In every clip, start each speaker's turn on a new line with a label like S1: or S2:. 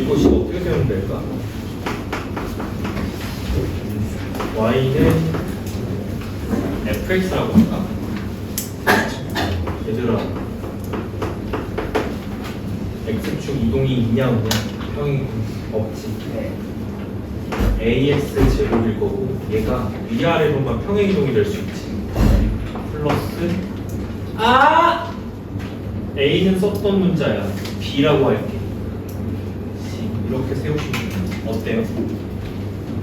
S1: 이것이 어떻게 되면 될까? y는 fx라고 할까? 얘들아 x축 이동이 있냐 없냐? 평이 없지. ax 제곱일 거고 얘가 위아래로만 평행 이동이 될 수 있지. 플러스 a는 썼던 문자야. b라고 할게. 이렇게 세우시면 어때요?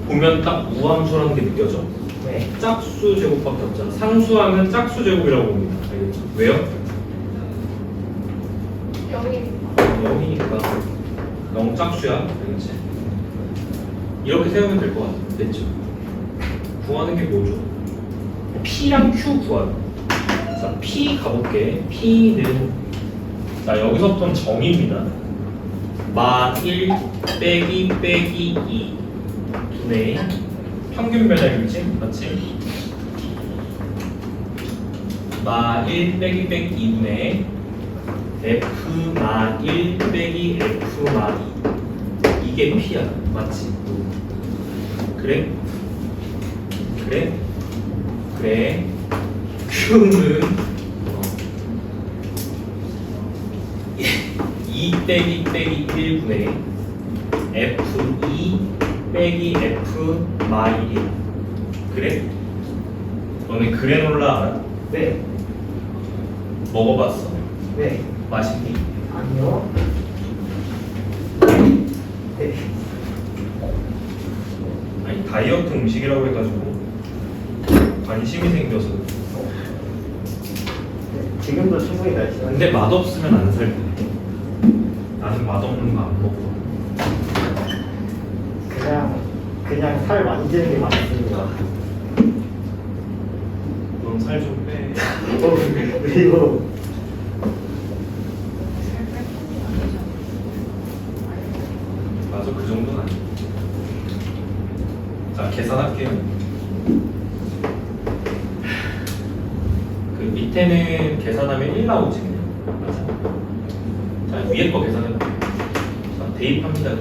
S1: 보면 딱 우함수라는 게 느껴져?
S2: 네.
S1: 짝수 제곱밖에 없잖아. 상수하면 짝수 제곱이라고 봅니다. 알겠죠? 왜요? 0이니까 0 짝수야. 알겠지? 이렇게 세우면 될 것 같아. 됐죠? 구하는 게 뭐죠? P랑 Q 구하는. 자, P 가볼게. P는 자 여기서부터는 정입니다. 마 1 빼기 2 분의 평균 변화율이지? 맞지? 마 1 빼기 2분의 F 마 1 빼기 F 마 2 이게 P야. 맞지? 그래? Q는 2 빼기 1분의 F2 빼기 F 마 1이야. 그래? 너네 그래놀라 알아?
S2: 네.
S1: 먹어봤어?
S2: 네.
S1: 맛있니?
S2: 아니요. 네.
S1: 아니 다이어트 음식이라고 해가지고 관심이 생겨서.
S2: 네. 지금도 충분히 날씬하게.
S1: 근데 맛없으면 안 살 거야. 나는 맛없는 거 안 먹고.
S2: 그냥 살 만지는 게 맞습니다.
S1: 넌 살 좀 빼.
S2: 그리고
S1: 맞아, 그 정도는 아니야. 자, 계산할게요. 그 밑에는 계산하면 1 나오지 그냥. 맞아. 자, 위에 거 계산해볼게요. 자, 대입합니다.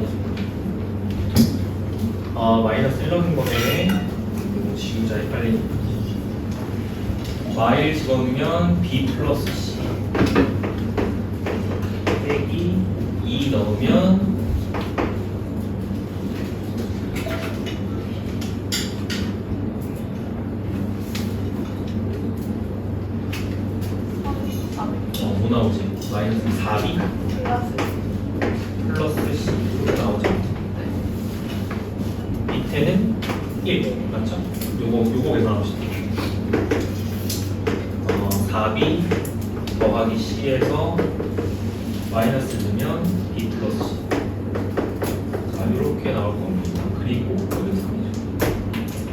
S1: 마이너스 1 넣는 거네. 이거 지우자, 빨리. y 집어넣으면 b 플러스 c 빼기 2 넣으면 뭐 나오지? 마이너스 4b 플러스 c 나오죠? 밑에는 1 맞죠? 요거 계산합시다. 4b 더하기 c에서 마이너스 넣으면 b 플러스 c. 자, 이렇게 나올 겁니다. 그리고 여기서 3이죠.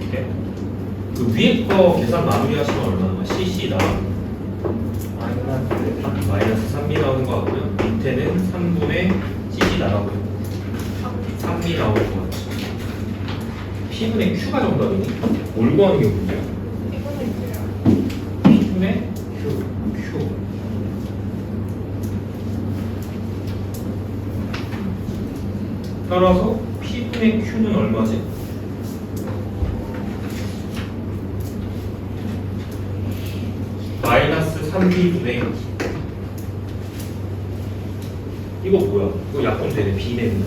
S1: 이렇게 그 위에 거 계산 마무리 하시면 얼마나? cc 나와요. 마이너스 3b 나오는 거 같고요. 밑에는 3분의 cc 나오고요. 3b 나올 것 같죠. p분의 q가 정답이니? 뭘 구하는 게 문제야? p분의 q. 따라서 p분의 q는 얼마지? 마이너스 3b분의 이거 뭐야? 이거 약분 되네. b네.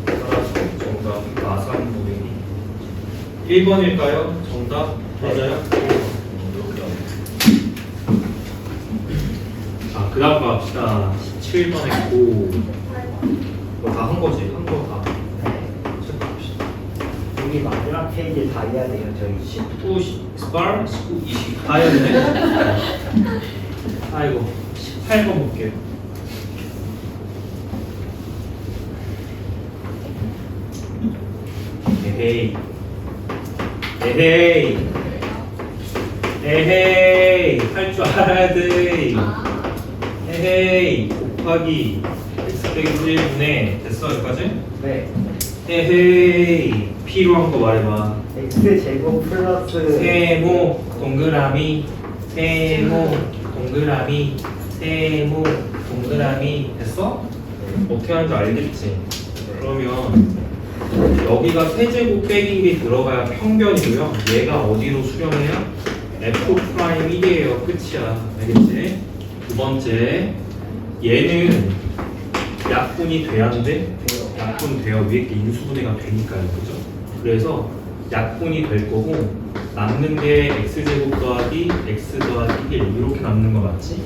S1: 따라서 정답은 마삼분의 1번일까요? 정답 맞아요? 자, 그 다음 갑시다. 17번 했고 이거 다 한 거지? 한 거 다 체크합시다.
S2: 여기 마지막 페이지 다 해야 돼요, 저희.
S1: 19, 18, 19, 20 다 해야 되네? 아이고 18번 볼게요. 에헤이 할 줄 알아야 돼. 에헤이 곱하기 x 빼기 1분의 됐어 여기까지?
S2: 네.
S1: 에헤이 필요한 거 말해봐.
S2: x 제곱 플러스
S1: 세모 동그라미 세모 동그라미 세모 동그라미 됐어? 어떻게 하는지 알겠지? 그러면 여기가 세제곱 빼기 1이 들어가야 평변이고요. 얘가 어디로 수렴해야? F 프라임 1이에요. 끝이야. 알겠지? 두 번째, 얘는 약분이 돼야 돼? 약분 돼요. 위에 게 인수분해가 되니까요. 그죠? 그래서 약분이 될 거고 남는 게 x제곱 더하기 x 더하기 1 이렇게 남는 거 맞지?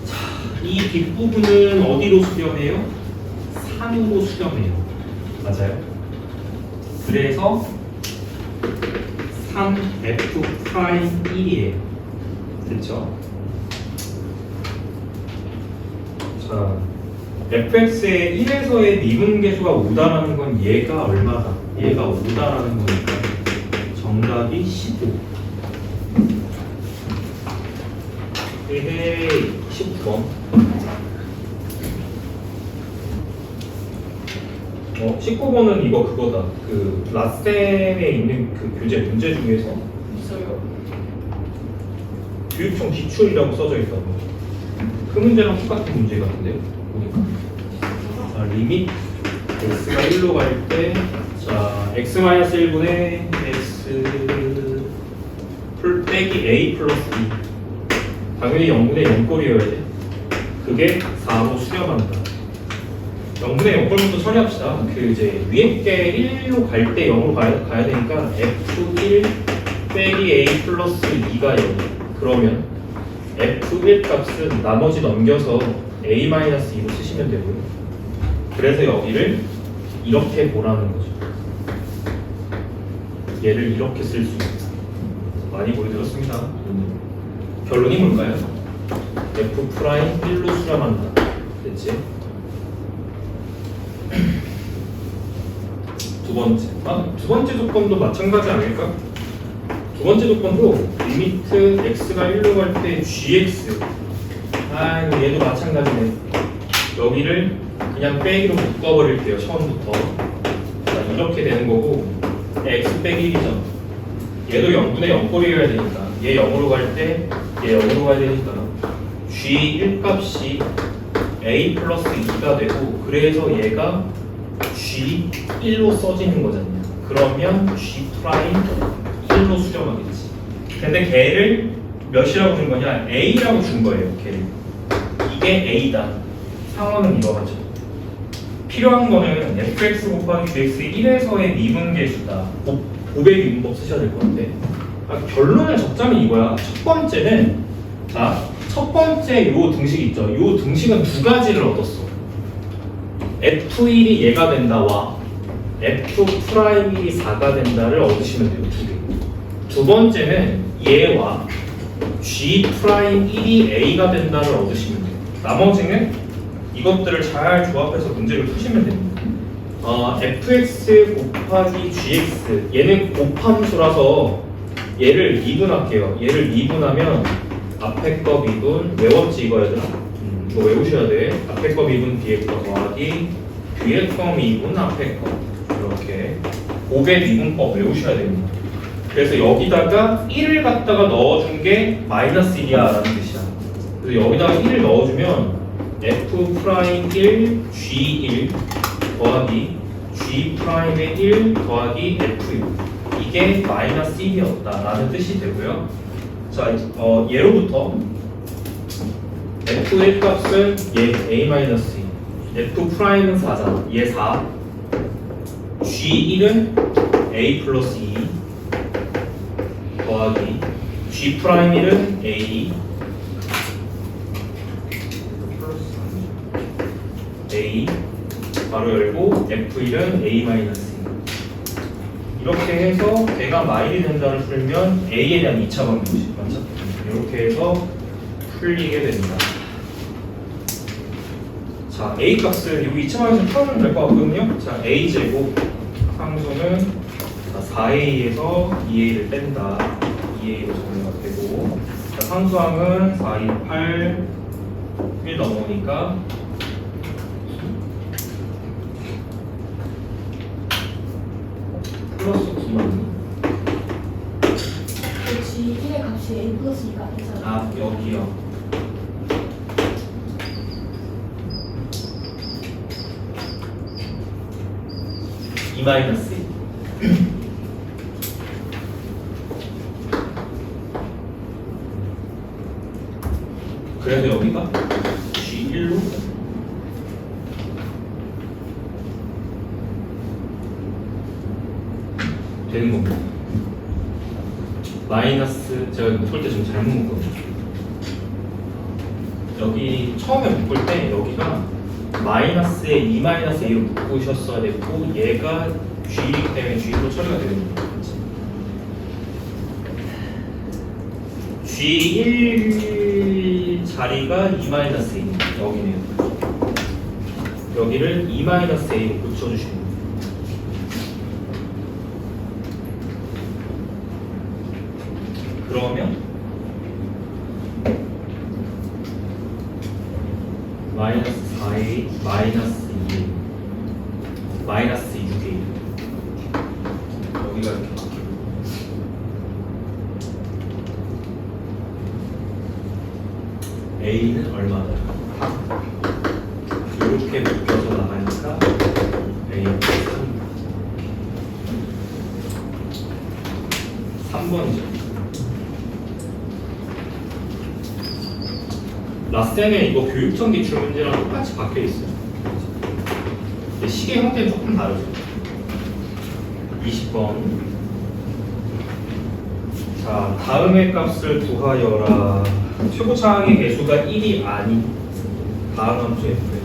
S1: 자, 이 뒷부분은 어디로 수렴해요? 3으로 수렴해요. 맞아요? 그래서 3f 프라임 1이에요. 됐죠? 자, fx의 1에서의 미분계수가 5다라는 건 얘가 얼마다? 얘가 5다라는 거니까 정답이 15. 에헤이 19번. 19번은 이거 그거다. 그 라센에 있는 그 교재 문제 중에서
S3: 있어요.
S1: 교육청 기출이라고 써져 있다고. 그 문제랑 똑같은 문제 같은데요? 보니까. 자, 리밋 x가 1로 갈 때, 자, x-1분의 x 빼기 a 플러스 2. 당연히 0분의 0꼴이어야 돼. 그게 4로 수렴한다. 0분의 0꼴부터 처리합시다. 그 이제 위에 게 1로 갈 때 0으로 가야 되니까 f1 빼기 a 플러스 2가 0. 그러면 f1 값은 나머지 넘겨서 a-2로 쓰시면 되고요. 그래서 여기를 이렇게 보라는 거죠. 얘를 이렇게 쓸 수 있다. 많이 보여드렸습니다. 결론이 뭘까요? f 프라임 1로 수렴한다. 됐지? 두 번째 조건도 마찬가지 아닐까? 두 번째 조건도 리미트 x가 1로 갈 때 gx. 이거 얘도 마찬가지네. 여기를 그냥 빼기로 묶어버릴게요. 처음부터. 자, 이렇게 되는 거고 x 빼기 1이죠. 얘도 0분의 0꼴이어야 되니까 얘 0으로 갈 때 얘 0으로 가야 되니까 g1 값이 a 플러스 2가 되고 그래서 얘가 g1로 써지는 거잖아요. 그러면 g 프라임 1로 수렴하겠지. 근데 걔를 몇이라고 준 거냐? a라고 준 거예요. 걔를. 이게 a다. 상황은 이거죠. 필요한 거는 fx 곱하기 qx 1에서의 미분계수다. 곱의 미분법 쓰셔야 될 것 같은데. 결론을 적자면 이거야. 첫 번째는 자, 첫 번째 요 등식 있죠. 요 등식은 두 가지를 얻었어. f1이 얘가 된다와 f 프라임 1이 4가 된다를 얻으시면 돼요. 두 개. 두 번째는 얘와 g 프라임 1이 a가 된다를 얻으시면 돼요. 나머지는 이것들을 잘 조합해서 문제를 푸시면 됩니다. fx 곱하기 gx 얘는 곱함수라서 얘를 미분할게요. 얘를 미분하면 앞에 거 미분 외웠지 이거 얘들아? 이거 외우셔야 돼. 앞에 거 미분 뒤에 거 더하기 뒤에 거 미분 앞에 거 이렇게 곱의 미분법 외우셔야 됩니다. 그래서 여기다가 1을 갖다가 넣어준 게 마이너스 1이야 라는 뜻이야. 그래서 여기다가 1을 넣어주면 f 프라임 1 g1 더하기 g 프라임의 1 더하기 f1 이게 마이너스 1이었다 라는 뜻이 되고요. 자, 얘로부터 f1 값은 얘 a-2 f 프라임은 4잖아. 얘 4 g1은 a 플러스 2 더하기 g 프라임 1은 a a 바로 열고 f1은 a-2 이렇게 해서 걔가 마일이 된다를 풀면 a에 대한 2차 방정식 맞죠? 이렇게 해서 풀리게 됩니다. 자, a 값을 여기 2차 방정식 풀면 될 것 같거든요. 자, a 제곱 상수는 4a에서 2a를 뺀다. 2a로 정리가 되고 자, 상수항은 4, 2, 8 1 넘어오니까 플러스 9만.
S3: 역시 1의 값이 a 플러스 2가 아니잖아.
S1: 아, 여기요. 2-1. 그래서 여기가 G1로 되는 겁니다. 마이너스, 제가 이거 풀 때 좀 잘못 묶었거든요. 여기 처음에 묶을 때 여기가 마이너스에 2-A로 묶으셨어야 됐고 얘가 G이기 때문에 G로 처리가 되는 거예요. G1 자리가 2-A입니다. 여기네요. 여기를 2-A로 붙여주시면 됩니다. 그러면 마이너스 4A 마이너스 2A 마이너스 6A 여기가 이렇게 바뀌고 A는 얼마다? 이렇게 묶여서 나가니까 A는 3번이죠. 라스텐에 이거 교육청 기출 문제랑 똑같이 박혀 있어요. 근데 시계 형태는 조금 다르죠. 20번. 자, 다음의 값을 구하여라. 최고차항의 개수가 1이 아닌 다음 함수 f에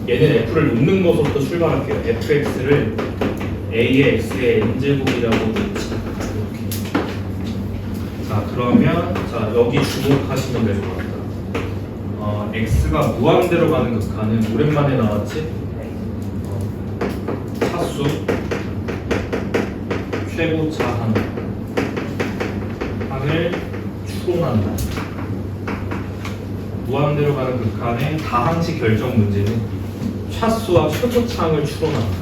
S1: 얘는 f를 놓는 것으로부터 출발할게요. fx를 a의 x의 n제곱이라고 놓지. 이렇게. 자, 그러면 자 여기 주목하시면 될 것 같아요. x가 무한대로 가는 극한은 오랜만에 나왔지? 차수 최고차 항을 추론한다. 무한대로 가는 극한의 다항식 결정 문제는 차수와 최고차 항을 추론한다.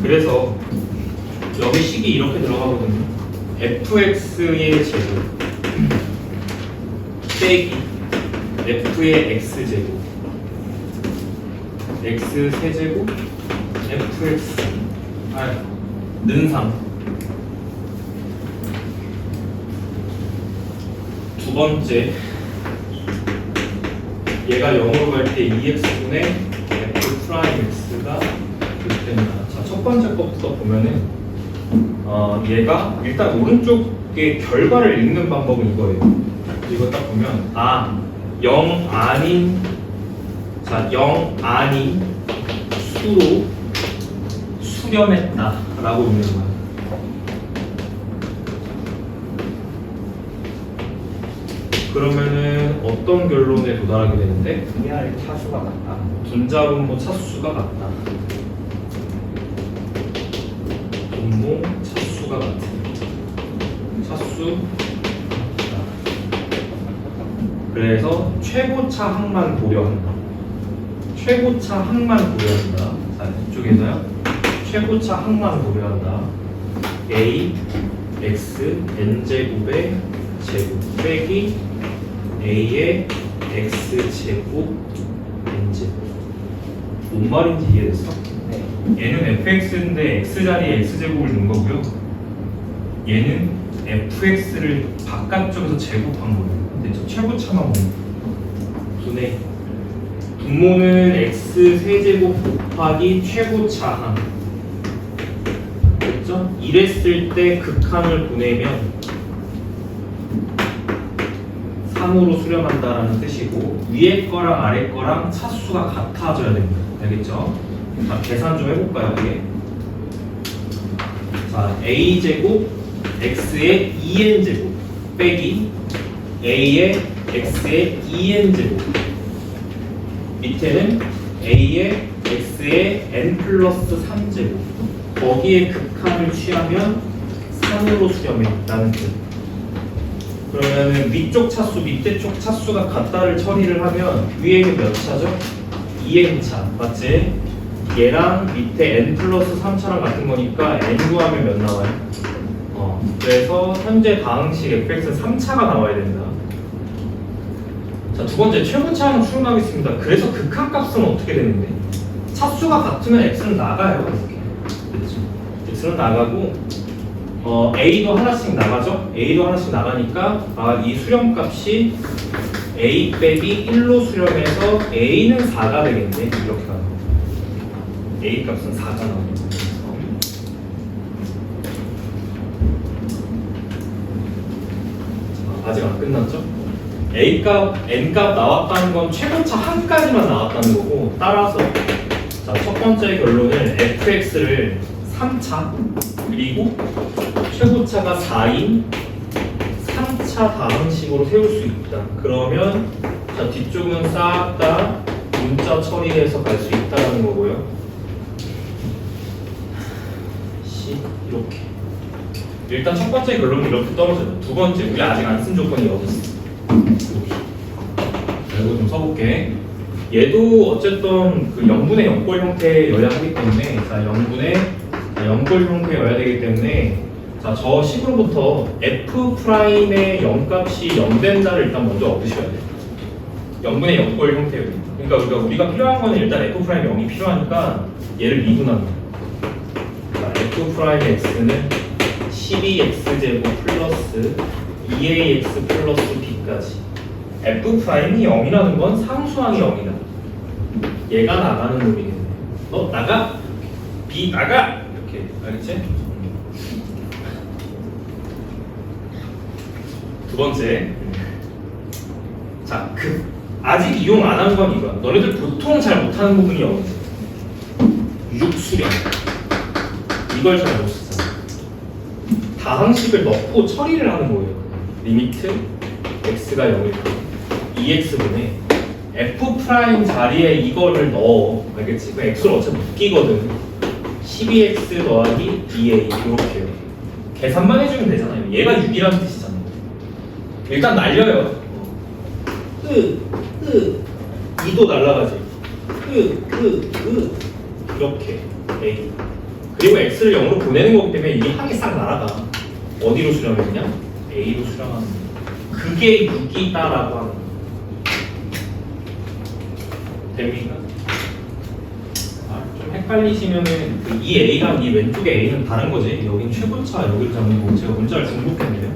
S1: 그래서 여기 식이 이렇게 들어가거든요. fx의 제곱 빼기 f의 x제곱 x 세제곱 fx 는 3. 두 번째 얘가 0으로 갈 때 2x분의 f 프라임 x가 그렇게 됩니다. 자, 첫 번째 것부터 보면은 얘가 일단 오른쪽의 결과를 읽는 방법은 이거예요. 이거 딱 보면 0 아닌, 자, 0 아닌 수로 수렴했다 라고 읽는 거예요. 그러면은 어떤 결론에 도달하게 되는데?
S2: VR 차수가 같다.
S1: 분자분모 차수가 같다. 분모 차수가 같은 차수. 그래서 최고차 항만 고려한다. 최고차 항만 고려한다. 자, 이쪽에서요. 최고차 항만 고려한다. a x n제곱의 제곱 빼기 a의 x제곱 n제곱. 뭔 말인지 이해됐어?
S2: 네.
S1: 얘는 fx인데 x 자리에 x제곱을 넣은 거고요. 얘는 fx를 바깥쪽에서 제곱한 거예요. 됐죠? 최고차만 보면 분의 분모는 x 세제곱 곱하기 최고차항. 됐죠? 이랬을 때 극한을 보내면 3으로 수렴한다라는 뜻이고 위에 거랑 아래 거랑 차수가 같아져야 됩니다. 알겠죠? 자, 계산 좀 해볼까요? 이게 자, a제곱 x의 2n제곱 빼기 a의 x의 2n제곱 밑에는 a의 x의 n 플러스 3제곱 거기에 극한을 취하면 3으로 수렴했다는 뜻. 그러면은 위쪽 차수 밑에 쪽 차수가 같다를 처리를 하면 위에는 몇 차죠? 2n차 맞지? 얘랑 밑에 n 플러스 3차랑 같은 거니까 n 구하면 몇 나와요? 그래서 현재 다항식 fx는 3차가 나와야 된다. 자, 두 번째 최고차항 추론하겠습니다. 그래서 극한값은 어떻게 되는데? 차수가 같으면 x는 나가요. 이렇게. 그렇죠. x는 나가고 a도 하나씩 나가죠. a도 하나씩 나가니까 이 수렴값이 a 빼기 1로 수렴해서 a는 4가 되겠네. 이렇게 가는 거. a 값은 4가 나오는 거. 아직 안 끝났죠? A값, N값 나왔다는 건 최고차 한 가지만 나왔다는 거고, 따라서 자, 첫 번째 결론은 fx를 3차 그리고 최고차가 4인 3차 다항식으로 세울 수 있다. 그러면 자, 뒤쪽은 싹 다 문자 처리해서 갈 수 있다는 거고요. 이렇게 일단 첫 번째 결론은 이렇게 떨어져요. 두 번째, 우리 아직 안 쓴 조건이 여기 있어. 이거 좀 써볼게. 얘도 어쨌든 그 0분의 0골 형태여야 하기 때문에, 자, 0분의 0골 형태여야 되기 때문에, 자, 저 식으로부터 f'의 0값이 0 된다를 일단 먼저 얻으셔야 돼요. 0분의 0골 형태예요. 그러니까 우리가 필요한 거는 일단 f'의 0이 필요하니까 얘를 미분합니다. 자, f'의 x는 12x제곱 플러스 2ax 플러스 b까지. f'이 0이라는 건 상수항이 0이다. 얘가 나가는 놈이겠네. 너 나가! b 나가! 이렇게 알겠지? 두 번째, 자, 아직 이용 안 한 건 이거야. 너네들 보통 잘 못하는 부분이 어디지? 육수령. 이걸 잘 못 쓰잖아. 다항식을 넣고 처리를 하는 거예요. 리미트 x가 0일 때 2x분의 f' 자리에 이거를 넣어. 알겠지? 그 x를 어차피 묶이거든. 12x 더하기 2a 이렇게요. 계산만 해주면 되잖아요. 얘가 6이라는 뜻이잖아요. 일단 날려요. 2도 날라가지. 이렇게 a. 그리고 x를 0으로 보내는 거기 때문에 이게 항이 싹 날아가. 어디로 수렴했냐? a로 수렴하는 거야. 그게 6이다라고 하는 거야. 됩니까? 좀 헷갈리시면은 이 a랑 이 왼쪽의 a는 다른 거지. 여긴 최고차, 여기를 잡는 거고 제가 문자를 중복했네요.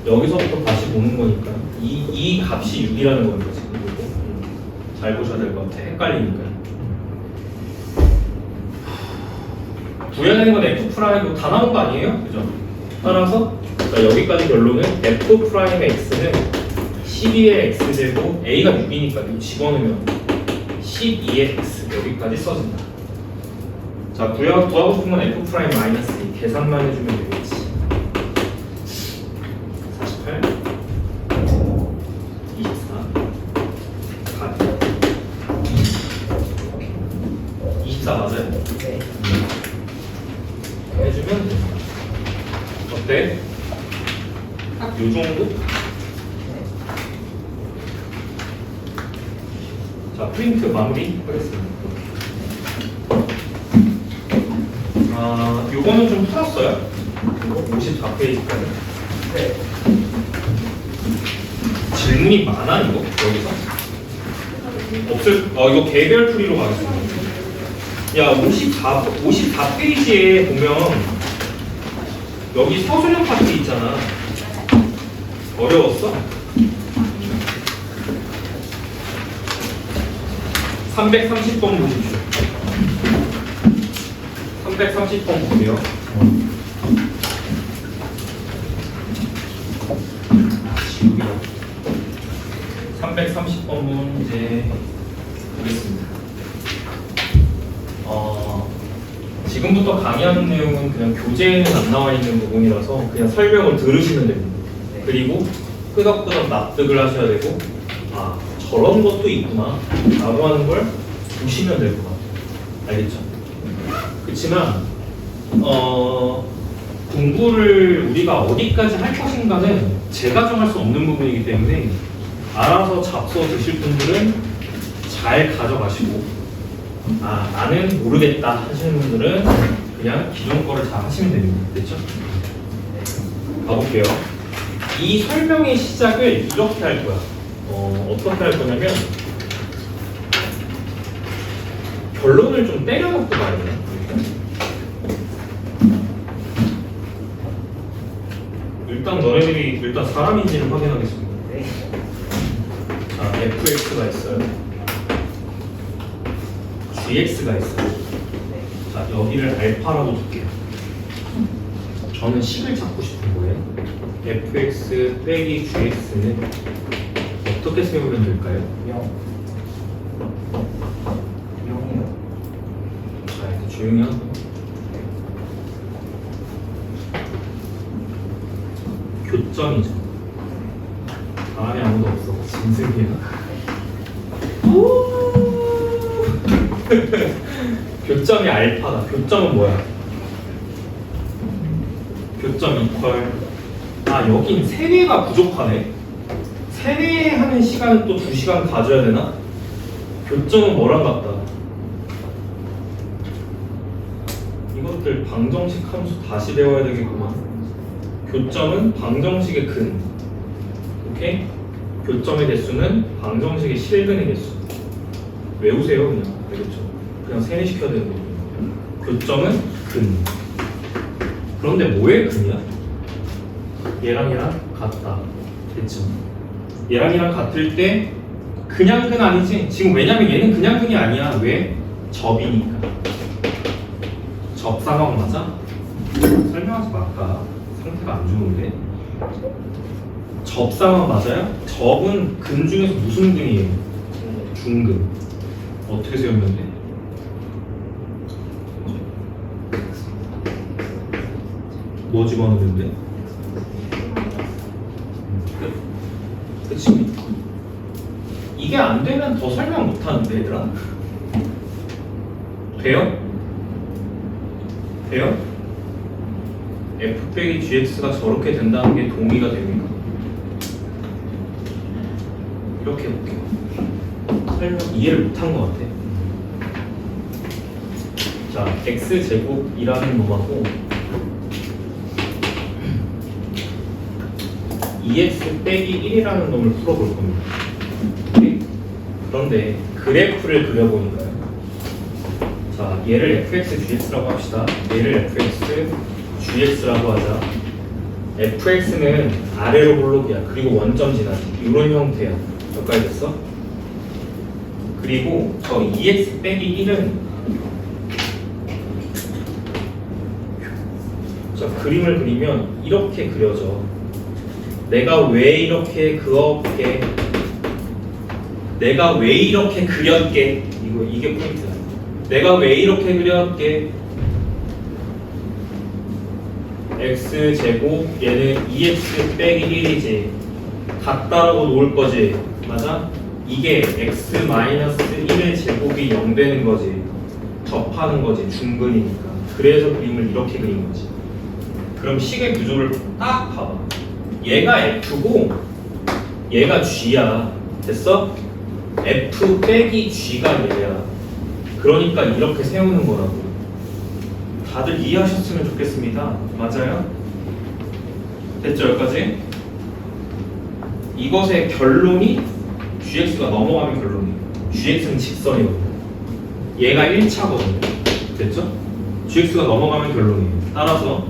S1: 여기서부터 다시 보는 거니까 이 값이 6이라는 거예요 지금. 잘 보셔야 될 것 같아. 헷갈리니까. 구해내는 건 f'이고 다 나온 거 아니에요? 그죠? 따라서 자, 여기까지 결론은 f'의 x는 12의 x제곱 a가 6이니까 집어넣으면 12의 x 여기까지 써진다. 자, 구하고 싶은 건 f' 마이너스 2 계산만 해주면 되겠지. 48 24 24 맞아요?
S2: 네.
S1: 해주면 돼. 어때? 딱 요 정도? 자, 프린트 마무리 하겠습니다. 요거는 좀 풀었어요. 이거 54페이지까지.
S2: 네.
S1: 질문이 많아, 이거? 여기서? 없을, 이거 개별 풀이로 가겠습니다. 야, 54페이지에 보면 여기 서술형 파트 있잖아. 어려웠어? 330번 보십시오. 330번 보세요. 330번 문제 보겠습니다. 지금부터 강의하는 내용은 그냥 교재에는 안 나와 있는 부분이라서 그냥 설명을 들으시면 됩니다. 그리고 끄덕끄덕 납득을 하셔야 되고, 저런 것도 있구나 라고 하는 걸 보시면 될 것 같아요. 알겠죠? 그렇지만 공부를 우리가 어디까지 할 것인가는 제가 정할 수 없는 부분이기 때문에 알아서 잡숴 드실 분들은 잘 가져가시고, 나는 모르겠다 하시는 분들은 그냥 기존 거를 잘 하시면 됩니다. 됐죠? 가볼게요. 이 설명의 시작을 이렇게 할 거야. 어떻게 할 거냐면 결론을 좀 때려놓고 가야 돼요. 일단 너네들이 일단 사람인지를 확인하겠습니다.
S2: 네.
S1: 자, fx가 있어요. gx가 있어요.
S2: 네.
S1: 자, 여기를 알파라고 둘게요. 저는 식을 찾고 싶은 거예요. fx 빼기 gx는 어떻게 세우면 될까요?
S2: 0. 0이요.
S1: 자, 이렇게 조용히 하고. 교점이죠. 다음에 아무도 없어. 진승이야. 교점이 알파다. 교점은 뭐야? 교점 이퀄. 아, 여긴 세뇌가 부족하네. 세뇌하는 시간은 또 2시간 가져야 되나? 교점은 뭐랑 같다? 이것들 방정식 함수 다시 배워야 되겠구만. 교점은 방정식의 근. 오케이? 교점의 대수는 방정식의 실근의 대수. 외우세요, 그냥. 알겠죠? 그냥 세뇌시켜야 되는 거예요. 교점은 근. 그런데 뭐의 근이야? 얘랑 같다. 됐죠? 얘랑 같을 때 그냥 근 아니지? 지금 왜냐면 얘는 그냥 근이 아니야. 왜? 접이니까. 접상황 맞아? 설명하지 말까? 상태가 안 좋은데? 접상황 맞아요? 접은 근 중에서 무슨 근이에요? 중근. 어떻게 세우면 돼? 뭐 집어넣으면 돼? 그치? 이게 안 되면 더 설명 못 하는데, 얘들아? 돼요? 돼요? f 빼기 gx가 저렇게 된다는 게 동의가 됩니까? 이렇게 해볼게요. 설명 이해를 못한 것 같아. 자, x제곱이라는 놈하고 2x 빼기 1이라는 놈을 풀어볼 겁니다. 오케이? 그런데 그래프를 그려보니까요. 자, 얘를 fx, gx라고 합시다. 얘를 fx, gx라고 하자. fx는 아래로 볼록이야. 그리고 원점 지나지. 이런 형태야. 여기까지 됐어? 그리고 저 2x 빼기 1은 자, 그림을 그리면 이렇게 그려져. 내가 왜 이렇게 그었게? 내가 왜 이렇게 그렸게? 이게 포인트야. 내가 왜 이렇게 그렸게? x제곱 얘는 2x 빼기 1이지. 같다라고 놓을 거지. 맞아? 이게 x-1의 제곱이 0 되는 거지. 접하는 거지. 중근이니까. 그래서 그림을 이렇게 그린 거지. 그럼 식의 구조를 딱 봐봐. 얘가 F고 얘가 G야. 됐어? F 빼기 G가 얘야. 그러니까 이렇게 세우는 거라고. 다들 이해하셨으면 좋겠습니다. 맞아요? 됐죠? 여기까지? 이것의 결론이 GX가 넘어가면 결론이에요. GX는 직선이거든요. 얘가 1차거든요. 됐죠? GX가 넘어가면 결론이에요. 따라서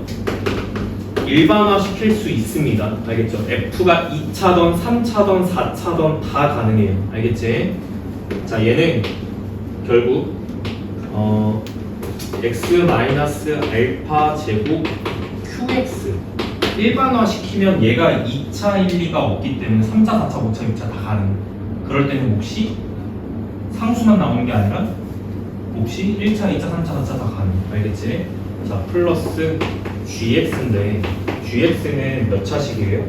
S1: 일반화 시킬 수 있습니다. 알겠죠? F가 2차던 3차던 4차던 다 가능해요. 알겠지? 자, 얘는 결국 x-알파 제곱 qx 일반화 시키면 얘가 2차 1, 2가 없기 때문에 3차, 4차, 5차, 6차 다 가능. 그럴 때는 몫이 상수만 나오는 게 아니라 몫이 1차, 2차, 3차, 4차 다 가능. 알겠지? 자, 플러스 gx인데 gx는 몇 차식이에요?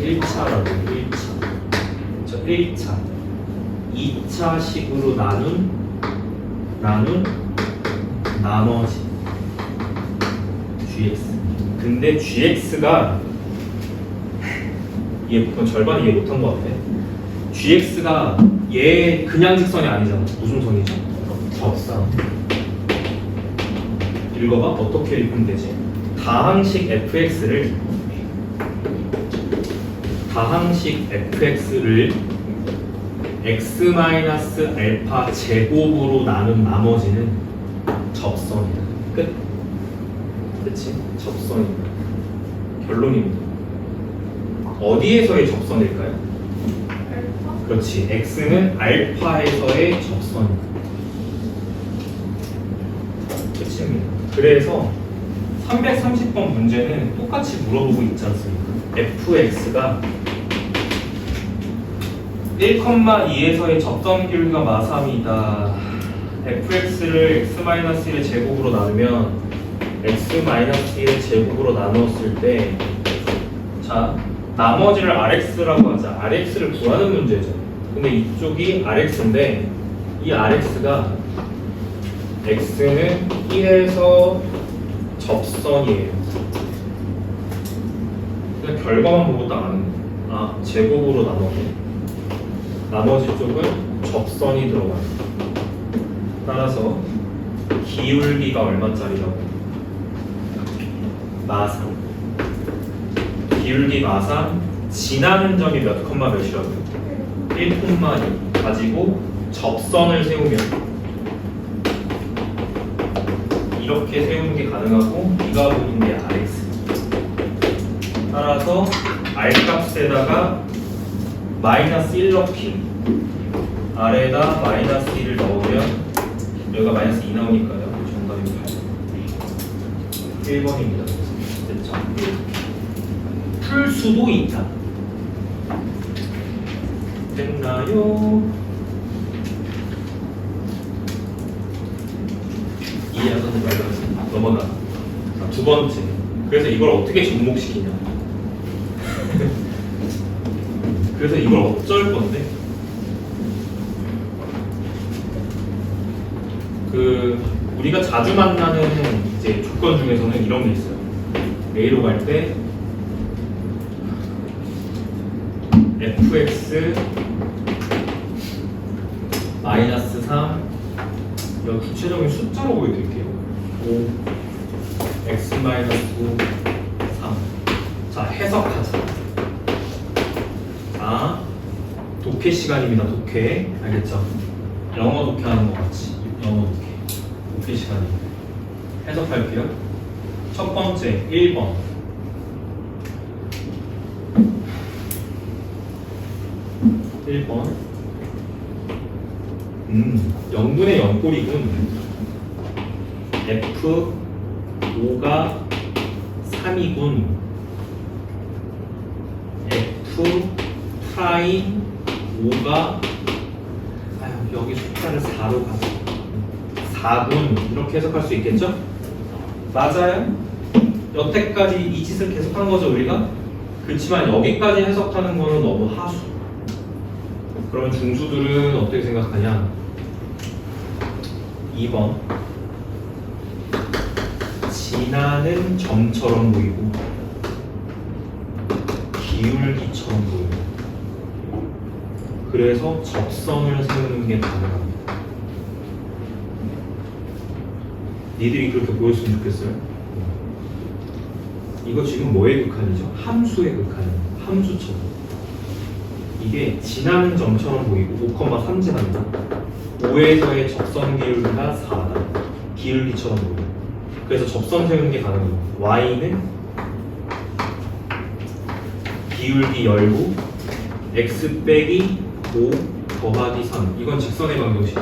S1: 1차라고. 1차. 저 1차 2차식으로 나머지 gx. 근데 gx가 이건 절반 이해 못한 것 같아. gx가 얘 그냥 직선이 아니잖아. 무슨 선이죠? 접상. 읽어봐. 어떻게 읽으면 되지? 다항식 fx를 x-알파 제곱으로 나눈 나머지는 접선이다. 끝. 그치? 접선이다. 결론입니다. 어디에서의 접선일까요?
S3: 알파?
S1: 그렇지. x는 알파에서의 접선이다. 끝입니다. 그래서 330번 문제는 똑같이 물어보고 있지 않습니까? fx가 1,2에서의 접선 기울기가 마삼이다. fx를 x-1의 제곱으로 나누면 x-1의 제곱으로 나누었을 때, 자, 나머지를 rx라고 하자. rx를 구하는 문제죠. 근데 이쪽이 rx인데 이 rx가 x는 1에서 접선이에요. 그냥 결과만 보고 딱 아는 거예요. 아, 제곱으로 나누고 나머지 쪽은 접선이 들어가요. 따라서 기울기가 얼마짜리라고? 마삼. 기울기 마삼, 지나는 점이 몇 콤마 몇이라고요? 1,2 가지고 접선을 세우면 이렇게 세우는 게 가능하고 이가 보이는 게 RX. 따라서 R 값에다가 마이너스 1 넣기, R에다 마이너스 1을 넣으면 여기가 마이너스 2 나오니까요. 정답이 8. 1번입니다. 됐죠? 풀 수도 있다. 됐나요? 이해하셨는 말씀 넘어가. 자, 두 번째. 그래서 이걸 어떻게 접목시키냐? 그래서 이걸 어쩔 건데? 우리가 자주 만나는 이제 조건 중에서는 이런 게 있어요. A로 갈 때 fx 마이너스 3, 여기 구체적인 숫자로 보여드릴게요. 5 x 마이너스 5 3. 자, 해석하자. 자, 독해 시간입니다. 독해. 알겠죠? 영어 독해하는 것 같이. 영어 독해 시간입니다. 해석할게요. 첫 번째 1번. 1번 0분의 0꼴이군. F 5가 3이군. F 프라임 5가 여기 숫자를 4로 가자. 4군. 이렇게 해석할 수 있겠죠? 맞아요? 여태까지 이 짓을 계속한 거죠 우리가? 그렇지만 여기까지 해석하는 거는 너무 하수. 그러면 중수들은 어떻게 생각하냐? 2번 지나는 점처럼 보이고 기울기처럼 보이고 그래서 접선을 세우는 게 가능합니다. 니들이 그렇게 보였으면 좋겠어요? 이거 지금 뭐의 극한이죠? 함수의 극한입니다. 함수처럼 이게 지나는 점처럼 보이고 5,3 지난다. 5에서의 접선 기울기가 4다. 기울기처럼 보이고 그래서 접선 세우는 게 가능해요. y는 기울기 열고 x 빼기 5 더하기 3. 이건 직선의 방정식.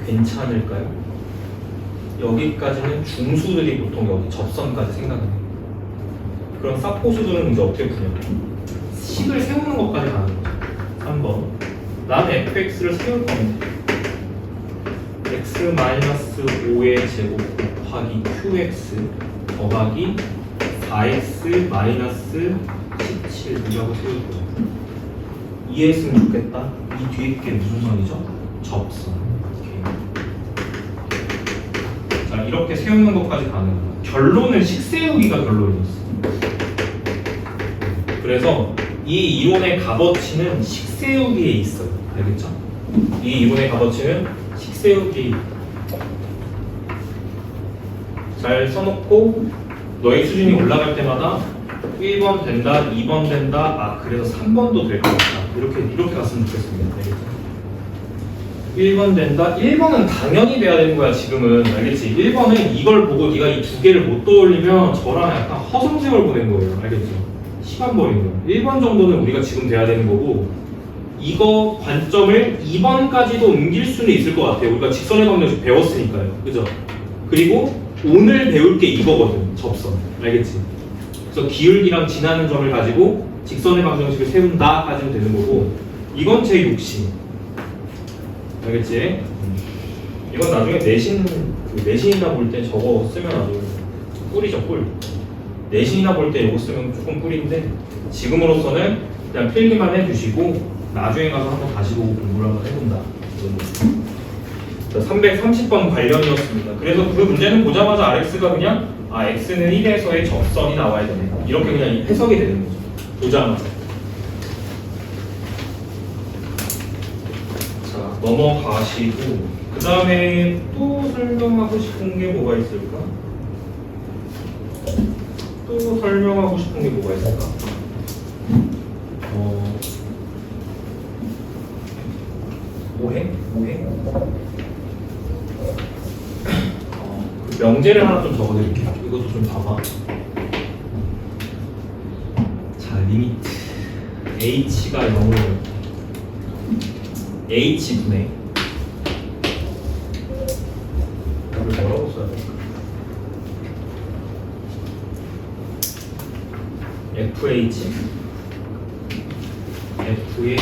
S1: 괜찮을까요? 여기까지는 중수들이 보통 여기 접선까지 생각해요. 그럼 사포수들은 이제 어떻게 푸냐? 식을 세우는 것까지 가는 거죠. 3번. 나는 fx를 세울 건데 x-5의 제곱 곱하기 qx 더하기 4x-17이라고 세울 거예요. 이해했으면 좋겠다. 이 뒤에 게 무슨 선이죠? 접선. 오케이. 자, 이렇게 세우는 것까지 가능합니다. 결론은 식 세우기가 결론이었어. 그래서 이 이론의 값어치는 식 세우기에 있어요. 알겠죠? 이 이론의 값어치는 식 세우기. 잘 써놓고 너의 수준이 올라갈 때마다 1번 된다, 2번 된다, 그래서 3번도 될 것 같다. 이렇게 갔으면 좋겠습니다. 알겠죠? 1번 된다. 1번은 당연히 돼야 되는 거야, 지금은. 알겠지? 1번은 이걸 보고 네가 이 두 개를 못 떠올리면 저랑 약간 허송세월 보낸 거예요. 알겠죠? 시간 버리는 거야. 1번 정도는 우리가 지금 돼야 되는 거고, 이거 관점을 2번까지도 옮길 수는 있을 것 같아요. 우리가 직선의 방정식 배웠으니까요. 그죠? 그리고 오늘 배울 게 이거거든. 접선. 알겠지? 그래서 기울기랑 지나는 점을 가지고 직선의 방정식을 세운다까지는 되는 거고, 이건 제 욕심. 알겠지? 이건 나중에 내신이나 볼 때 저거 쓰면 아주 꿀이죠, 꿀. 내신이나 볼 때 이거 쓰면 조금 꿀인데, 지금으로서는 그냥 필기만 해주시고 나중에 가서 한번 다시 보고 공부를 한번 해본다. 330번 관련이었습니다. 그래서 그 문제는 보자마자 RX가 그냥 X는 1에서의 접선이 나와야 되네. 이렇게 그냥 해석이 되는 거죠. 보자마자. 자, 넘어가시고 그 다음에 또 설명하고 싶은 게 뭐가 있을까? 또 설명하고 싶은 게 뭐가 있을까? 뭐해? 그 명제를 하나 좀 적어드릴게요. 이것도 좀 봐봐. 자, 리미트 h가 0으로 h분의 이걸 뭐라고 써야 될까? fh f의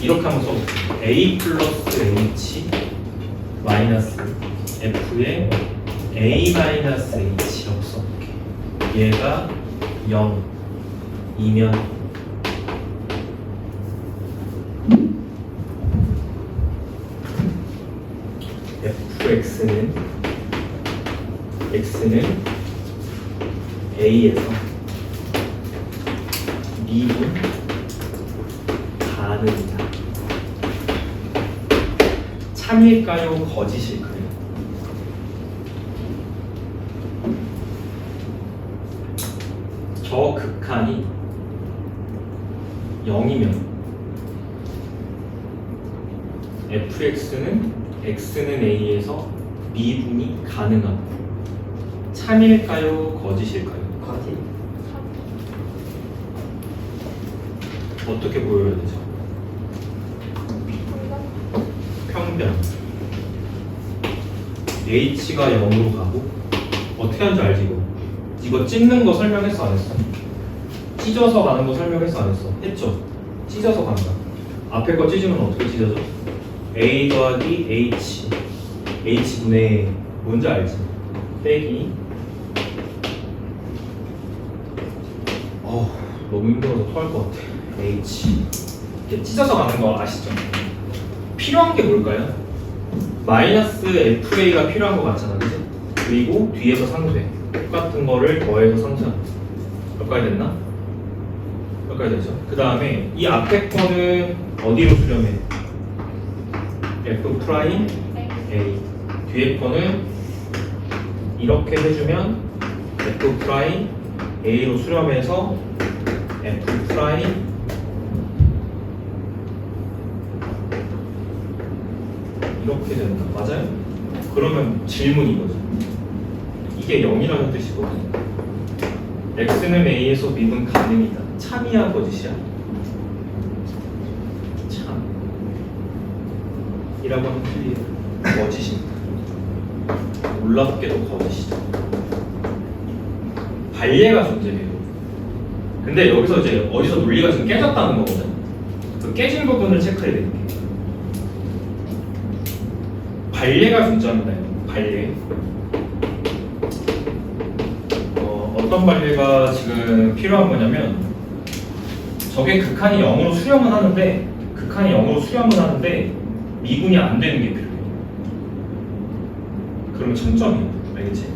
S1: 이렇게 한번 써볼게요. a 플러스 h 마이너스 f의 a 마이너스 h 이렇게 써볼게요. 얘가 0이면 fx는 x는 a에서 미분 가능이다. 참일까요? 거짓일까요? 저 극한이 0이면 fx는 x는 a에서 미분이 가능하다. 참일까요? 거짓일까요?
S2: 거짓.
S1: 어떻게 보여야 되죠? 평변. h가 0으로 가고 어떻게 하는지 알지 이거? 이거 찢는 거 설명했어 안 했어? 찢어서 가는 거 설명했어 안 했어? 했죠? 찢어서 간다. 앞에 거 찢으면 어떻게 찢어져? a 더하기 h h분의 뭔지 알지? 빼기 너무 힘들어서 토할 것 같아. h 이렇게 찢어서 가는 거 아시죠? 필요한 게 뭘까요? 마이너스 FA가 필요한 것 같잖아, 그치? 그리고 뒤에서 상쇄 똑같은 거를 더해서 상쇄하는 몇 가지 됐나? 몇 가지 되죠? 그 다음에 이 앞에 거는 어디로 수렴해? F 프라임 A 뒤에 거는 이렇게 해주면 F 프라임 A로 수렴해서 F 프라임 이렇게 된다. 맞아요? 그러면 질문이 이거죠. 이게 0이라는 뜻이거든요. x는 a에서 미분 가능이다. 참이야 거짓이야? 참 이라고 하면 틀리에요. 거짓입니다. 놀랍게도 거짓이죠. 반례가 존재해요. 근데 여기서 이제 어디서 논리가 지금 깨졌다는 거거든. 그 깨진 부분을 체크해야 됩니다. 반례가 존재합니다. 반례. 어떤 반례가 지금 필요한 거냐면 저게 극한이 0으로 수렴은 하는데 미분이 안 되는 게 필요해요. 그러면 1000점이에요. 알겠지?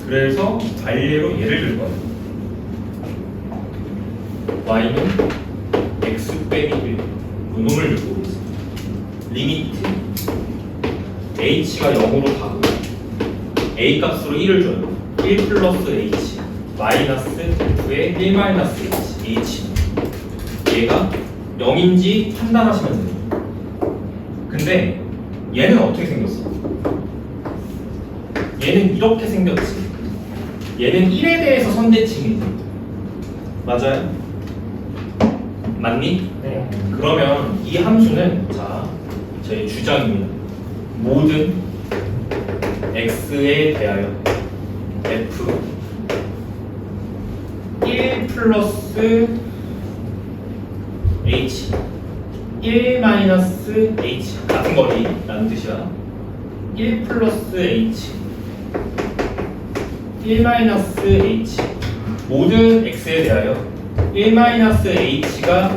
S1: 그래서 반례로 예를 들 거예요. y는 x 빼기 1 놈을 들고 오겠습니다. 리미트 h가 0으로 가고 a 값으로 1을 줘요. 1 플러스 h 마이너스 f의 1 마이너스 h 얘가 0인지 판단하시면 돼요. 근데 얘는 어떻게 생겼어? 얘는 이렇게 생겼지. 얘는 1에 대해서 선대칭이지. 맞아요? 맞니?
S2: 네.
S1: 그러면 이 함수는 자 저희 주장입니다. 모든 x에 대하여 f 1 플러스 h 1 마이너스 h 같은 거리라는 뜻이야. 1 플러스 h 1 마이너스 h 모든 x에 대하여 1 마이너스 h가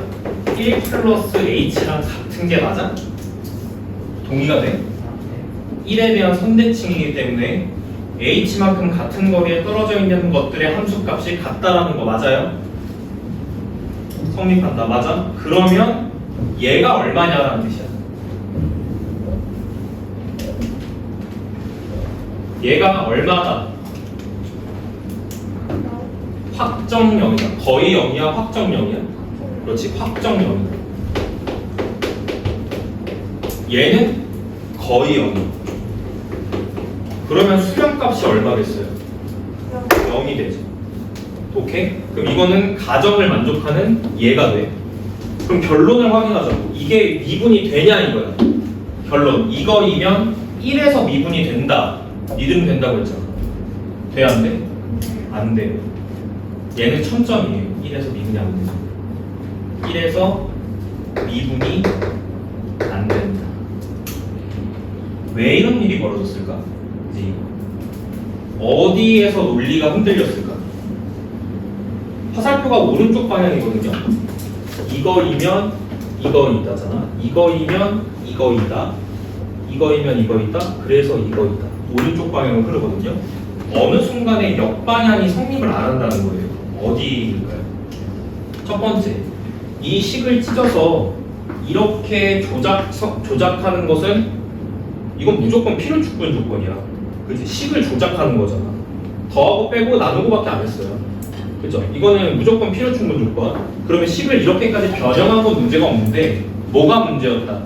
S1: 1 플러스 h랑 같은 게 맞아? 동의가 돼? 1에 대한 선대칭이기 때문에 h만큼 같은 거리에 떨어져 있는 것들의 함수값이 같다라는 거 맞아요? 성립한다. 맞아? 그러면 얘가 얼마냐라는 뜻이야. 얘가 얼마다? 확정 0이다. 거의 0이야? 확정 0이야? 그렇지. 확정 0이다. 얘는 거의 0이야. 그러면 수렴값이 얼마겠어요? 0이 되죠. 오케이? 그럼 이거는 가정을 만족하는 얘가 돼. 그럼 결론을 확인하자고. 이게 미분이 되냐 이거야. 결론. 이거이면 1에서 미분이 된다. 니들은 된다고 했잖아. 돼? 안 돼? 안 돼요. 얘는 1000점이에요. 1에서 미분이 안 된다. 1에서 미분이 안 된다. 왜 이런 일이 벌어졌을까? 그치? 어디에서 논리가 흔들렸을까? 화살표가 오른쪽 방향이거든요. 이거이면 이거이다잖아. 이거이면 이거이다. 이거이면 이거이다. 그래서 이거이다. 오른쪽 방향으로 흐르거든요. 어느 순간에 역방향이 성립을 안 한다는 거예요. 어디일까요? 첫 번째, 이 식을 찢어서 이렇게 조작하는 것은 이건 무조건 필요축분 조건이야. 그치? 식을 조작하는 거잖아. 더하고 빼고 나누고밖에 안 했어요. 그죠? 이거는 무조건 필요축분 조건. 그러면 식을 이렇게까지 변형한 건 문제가 없는데 뭐가 문제였다?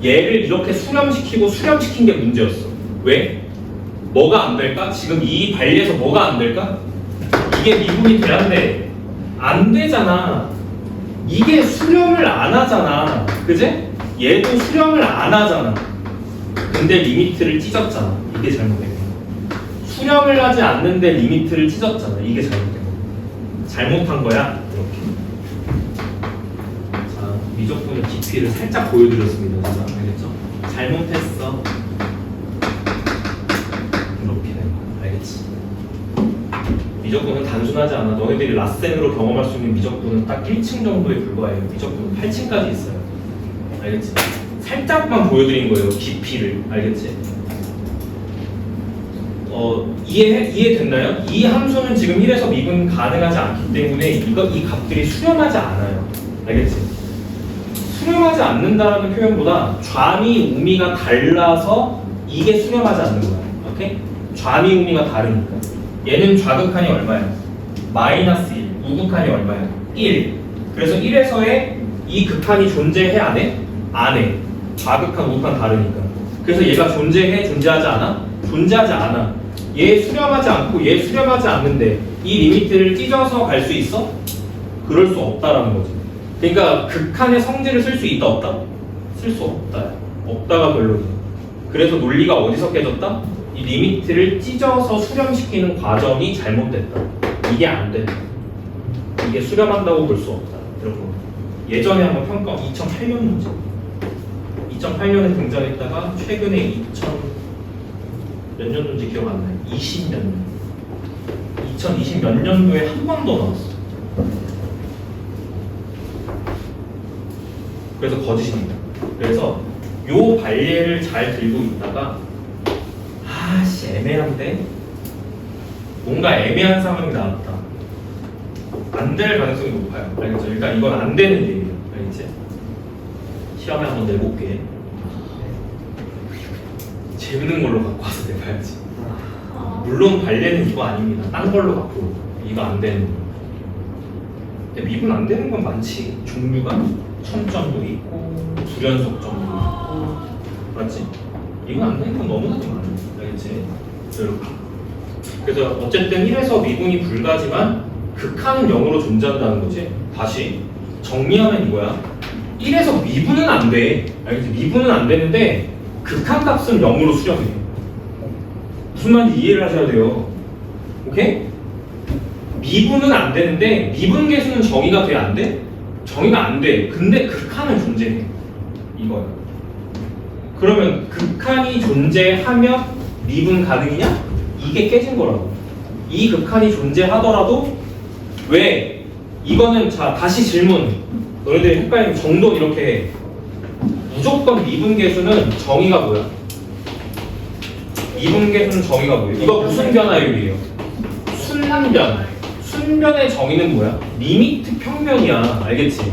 S1: 얘를 이렇게 수렴시키고 수렴시킨 게 문제였어. 왜? 뭐가 안 될까? 지금 이 반리에서 뭐가 안 될까? 이게 미분이 돼야돼. 안 되잖아. 이게 수렴을 안 하잖아. 그제? 얘도 수렴을 안 하잖아. 근데 리미트를 찢었잖아. 이게 잘못된 거야. 수렴을 하지 않는데 리미트를 찢었잖아. 이게 잘못된 거야. 잘못한 거야. 이렇게. 자, 미적분의 깊이를 살짝 보여드렸습니다. 진짜 알겠죠? 잘못했어. 이렇게 된 거야. 알겠지? 미적분은 단순하지 않아. 너희들이 라센으로 경험할 수 있는 미적분은 딱 1층 정도에 불과해요. 미적분은 8층까지 있어요. 알겠지? 살짝만 보여드린 거예요. 깊이를. 알겠지? 이해됐나요? 이 함수는 지금 1에서 미분 가능하지 않기 때문에 이 값들이 수렴하지 않아요. 알겠지? 수렴하지 않는다라는 표현보다 좌미 우미가 달라서 이게 수렴하지 않는 거야. 오케이? 좌미 우미가 다르니까. 얘는 좌극한이 얼마야? 마이너스 1. 우극한이 얼마야? 1. 그래서 1에서의 이 극한이 존재해 안 해? 안 해. 좌극한, 우극한 다르니까. 그래서 얘가 존재해? 존재하지 않아? 존재하지 않아. 얘 수렴하지 않고 얘 수렴하지 않는데 이 리미트를 찢어서 갈 수 있어? 그럴 수 없다라는 거지. 그러니까 극한의 성질을 쓸 수 있다 없다? 쓸 수 없다. 없다가 결론이야. 그래서 논리가 어디서 깨졌다? 이 리미트를 찢어서 수렴시키는 과정이 잘못됐다. 이게 안 된다. 이게 수렴한다고 볼 수 없다. 이런 거. 예전에 한번 평가 2008년 문제. 2008년에 등장했다가 최근에 몇 년도인지 기억 안 나요. 20몇 년. 2020 몇 년도에 한 번 더 나왔어. 그래서 거짓입니다. 그래서 요 발례를 잘 들고 있다가 아씨 애매한데 뭔가 애매한 상황이 나왔다. 안 될 가능성이 높아요. 알겠죠? 일단 이건 안 되는 얘기예요. 알겠지? 시험에 한번 내볼게. 재밌는 걸로 갖고 와서 내봐야지. 물론 발레는 이거 아닙니다. 딴 걸로 갖고 올 거예요. 이거 안 되는 거. 근데 미분 안 되는 건 많지. 종류가 1000점도 있고 불연속 점도 있고. 맞지? 이건 안 되는 건 너무나도 많아. 알겠지? 이렇게. 그래서 어쨌든 1에서 미분이 불가지만 극한은 0으로 존재한다는 거지. 다시 정리하면 이거야. 1에서 미분은 안 돼. 알겠지? 미분은 안 되는데 극한 값은 0으로 수렴해. 무슨 말인지 이해를 하셔야 돼요. 오케이? 미분은 안 되는데 미분 계수는 정의가 돼? 안 돼? 정의가 안 돼. 근데 극한은 존재해. 이거야. 그러면 극한이 존재하면 미분 가능이냐? 이게 깨진 거라고. 이 극한이 존재하더라도 왜? 이거는 자 다시 질문. 너희들이 헷갈리면 정돈 이렇게 해. 무조건 미분 계수는 정의가 뭐야? 미분 계수는 정의가 뭐예요? 이거 무슨 변화율이에요? 순변. 순변의 정의는 뭐야? 리미트 평면이야. 알겠지?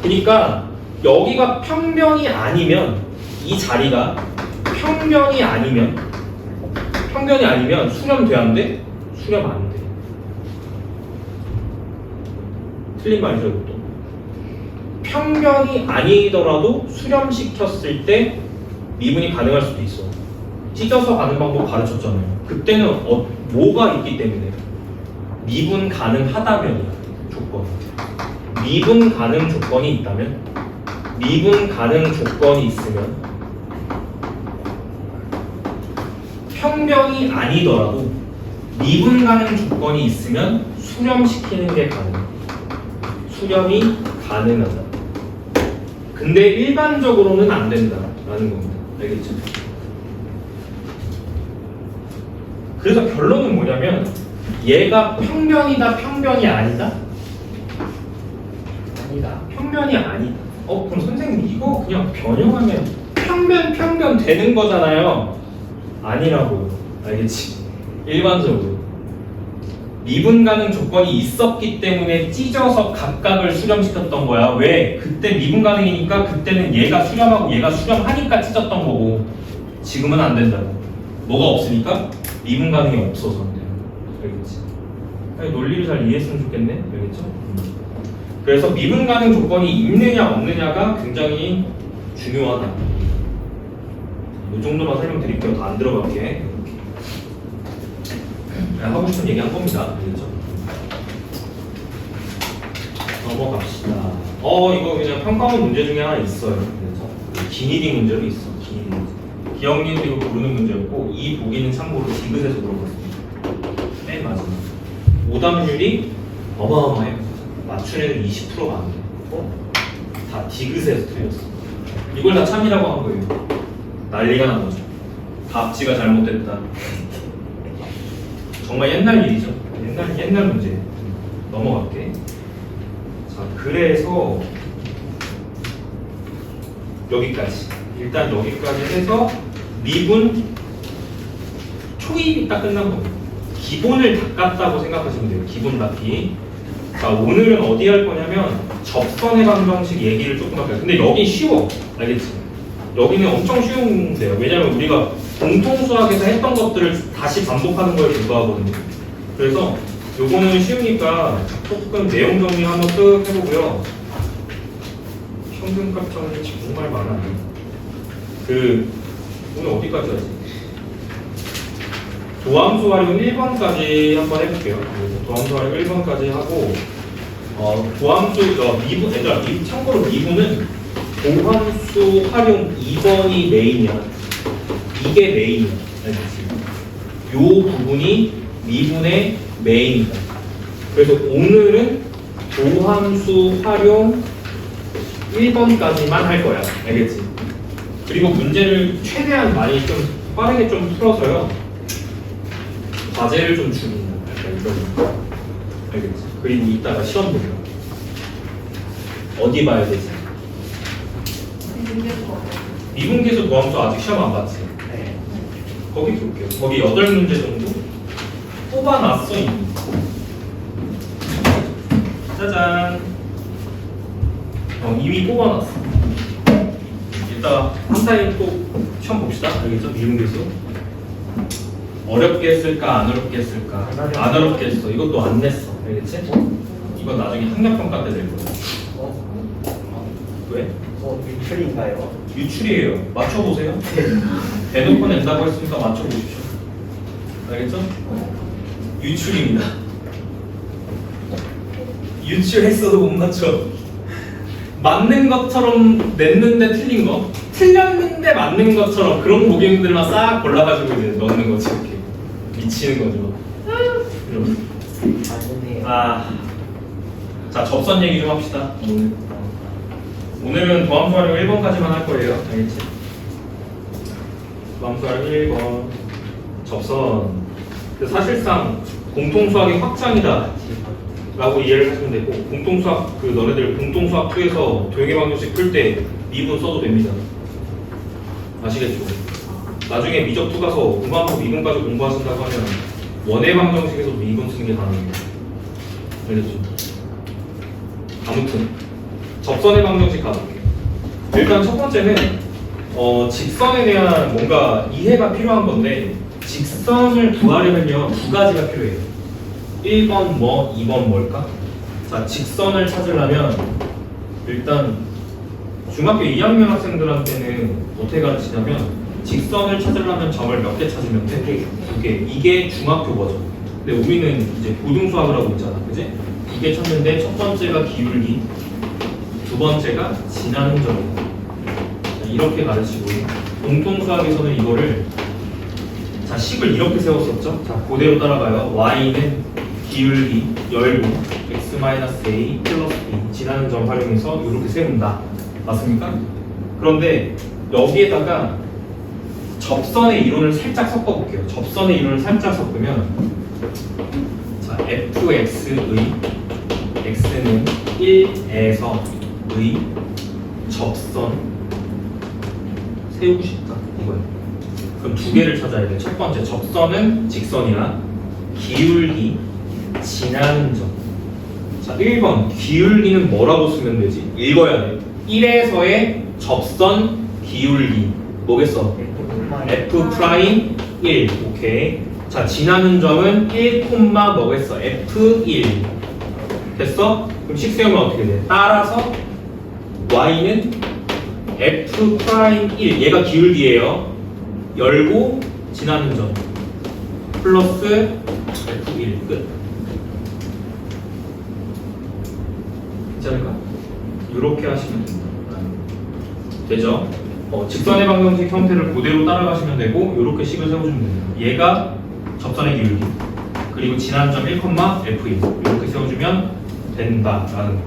S1: 그러니까 여기가 평면이 아니면 이 자리가 평면이 아니면 수렴 돼 안 돼? 수렴 안 돼. 틀린 말이죠, 이것도. 평면이 아니더라도 수렴시켰을 때 미분이 가능할 수도 있어. 찢어서 가는 방법 가르쳤잖아요. 그때는 뭐가 있기 때문에 미분 가능하다면이야. 조건. 미분 가능 조건이 있다면, 미분 가능 조건이 있으면, 평면이 아니더라도 미분 가능 조건이 있으면 수렴시키는 게 가능해. 수렴이 가능하다. 근데 일반적으로는 안 된다라는 겁니다. 알겠죠? 그래서 결론은 뭐냐면 얘가 평면이다, 평면이 아니다? 아니다. 평면이 아니다. 그럼 선생님 이거 그냥 변형하면 평면 되는 거잖아요. 아니라고요. 알겠지? 일반적으로 미분 가능 조건이 있었기 때문에 찢어서 각각을 수렴시켰던 거야. 왜? 그때 미분 가능이니까 그때는 얘가 수렴하고 얘가 수렴하니까 찢었던 거고 지금은 안 된다고. 뭐가 없으니까? 미분 가능이 없어서 안 돼요. 알겠지? 아니, 논리를 잘 이해했으면 좋겠네. 알겠죠? 그래서 미분 가능 조건이 있느냐 없느냐가 굉장히 중요하다. 이 정도만 설명드릴게요. 다 안 들어갈게. 하고 싶은 얘기 한 겁니다. 알겠죠? 넘어갑시다. 이거 그냥 평가원 문제 중에 하나 있어요. 그래서 기니디 문제로 있어. 기니디 문제. 기억니은 이거 모르는 문제였고 이 보기는 참고로 디귿에서 물어봤습니다. 맨 마지막. 오답률이 어마어마해요. 맞춘 애는 20%가 안 돼. 다 디귿에서 틀렸어. 이걸 다 참이라고 한 거예요. 난리가 난 거죠. 답지가 잘못됐다. 정말 옛날 일이죠. 옛날 문제. 넘어갈게. 자, 그래서 여기까지. 일단 여기까지 해서 미분 초입이 딱 끝난 겁니다. 기본을 닦았다고 생각하시면 돼요. 기본 닦기. 자, 오늘은 어디 할 거냐면 접선의 방정식 얘기를 조금 할게요. 근데 여기 쉬워. 알겠지? 여기는 엄청 쉬운데요. 왜냐면 우리가 공통수학에서 했던 것들을 다시 반복하는 거에 불과하거든요. 그래서 요거는 쉬우니까 조금 내용 정리 한번 쓱 해보고요. 평균값 정리 정말 많아요. 오늘 어디까지 하지? 도함수 활용 1번까지 한번 해볼게요. 도함수 활용 1번까지 하고 도함수 미분, 얘들아, 참고로 미분은 도함수 활용 2번이 메인이야. 이게 메인이야. 알겠지? 요 부분이 미분의 메인이다. 그래서 오늘은 도함수 활용 1번까지만 할 거야. 알겠지? 그리고 문제를 최대한 많이 좀 빠르게 좀 풀어서요. 과제를 좀 줄인다. 약간 이런. 알겠지? 그리고 이따가 시험 보면 어디 봐야 되지? 미분계수 도함수 아직 시험 안 봤지?
S2: 네.
S1: 거기 볼게요. 거기 8문제 정도 뽑아놨어 이미. 짜잔. 이미 뽑아놨어. 이따 한 타임 또 시험 봅시다. 알겠죠? 미분계수. 어렵게 했을까 안 어렵게 했을까? 안 어렵게 했어. 이것도 안 냈어. 알겠지? 이건 나중에 학력평가 때 낼 거야. 왜?
S2: 유출인가요?
S1: 유출이에요. 맞춰보세요. 대놓고 낸다고 했으니까 맞춰보십시오. 알겠죠? 유출입니다. 유출했어도 못 맞춰. 맞는 것처럼 냈는데 틀린 거, 틀렸는데 맞는 것처럼 그런 모경들만 싹 골라가지고 이제 넣는 거지. 이렇게 미치는 거죠. 이러면서.
S2: 아니네요.
S1: 자, 접선 얘기 좀 합시다. 오늘은 도함수 활용 1번까지만 할 거예요. 알겠지? 도함수 활용 1번 접선. 사실상 공통수학의 확장이다 라고 이해를 하시면 되고, 공통수학 너네들 공통수학 2에서 도형의 방정식 풀 때 미분 써도 됩니다. 아시겠죠? 나중에 미적 2 가서 음함수 미분까지 공부하신다고 하면 원의 방정식에서도 미분 쓰는 게 가능해요. 알겠죠? 아무튼 접선의 방정식 가볼게요. 일단 첫 번째는 직선에 대한 뭔가 이해가 필요한 건데, 직선을 구하려면요 두 가지가 필요해요. 1번 뭐, 2번 뭘까? 자, 직선을 찾으려면 일단 중학교 2학년 학생들한테는 어떻게 가르치냐면, 직선을 찾으려면 점을 몇 개 찾으면 돼? 2개. 이게 중학교 버전. 근데 우리는 이제 고등수학을 하고 있잖아, 그지? 2개 찾는데 첫 번째가 기울기, 두 번째가 지나는 점. 이렇게 가르치고, 공통수학에서는 이거를 식을 이렇게 세웠었죠? 자, 그대로 따라가요. y는 기울기 열고 x-a 플러스 b 지나는 점 활용해서 이렇게 세운다. 맞습니까? 그런데 여기에다가 접선의 이론을 살짝 섞어볼게요. 접선의 이론을 살짝 섞으면, 자, fx의 x는 1에서 의 접선 세우고 싶다 이거예요. 그럼 두 개를 찾아야 돼. 첫 번째, 접선은 직선이야. 기울기 지나는 점. 자, 1번 기울기는 뭐라고 쓰면 되지? 읽어야 돼. 1에서의 접선 기울기 뭐겠어? f 프라임 1. 오케이. 자, 지나는 점은 1, 뭐겠어? f1. 됐어? 그럼 식 세우면 어떻게 돼? 따라서 y는 f 프라임 1. 얘가 기울기예요. 열고 지나는 점 플러스 f1 끝. 괜찮을까? 이렇게 하시면 됩니다. 되죠? 직선의 방정식 형태를 그대로 따라가시면 되고, 이렇게 식을 세워주면 됩니다. 얘가 접선의 기울기, 그리고 지나는 점 1, f1 이렇게 세워주면 된다라는 거.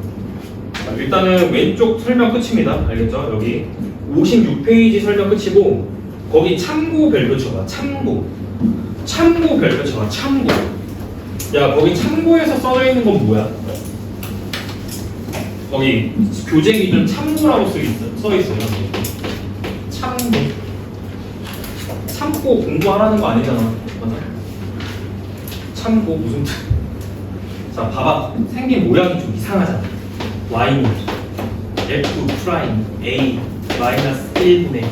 S1: 자, 일단은 왼쪽 설명 끝입니다. 알겠죠? 여기 56페이지 설명 끝이고, 거기 참고 별표 쳐봐. 참고 별표 쳐봐. 참고. 야, 거기 참고에서 써져 있는 건 뭐야? 거기 교재 기준 참고라고 써 있어요. 참고 공부하라는 거 아니잖아. 맞아? 참고 무슨 자, 봐봐. 생긴 모양이 좀 이상하잖아. y는 f 프라임 a 마이너스 1분의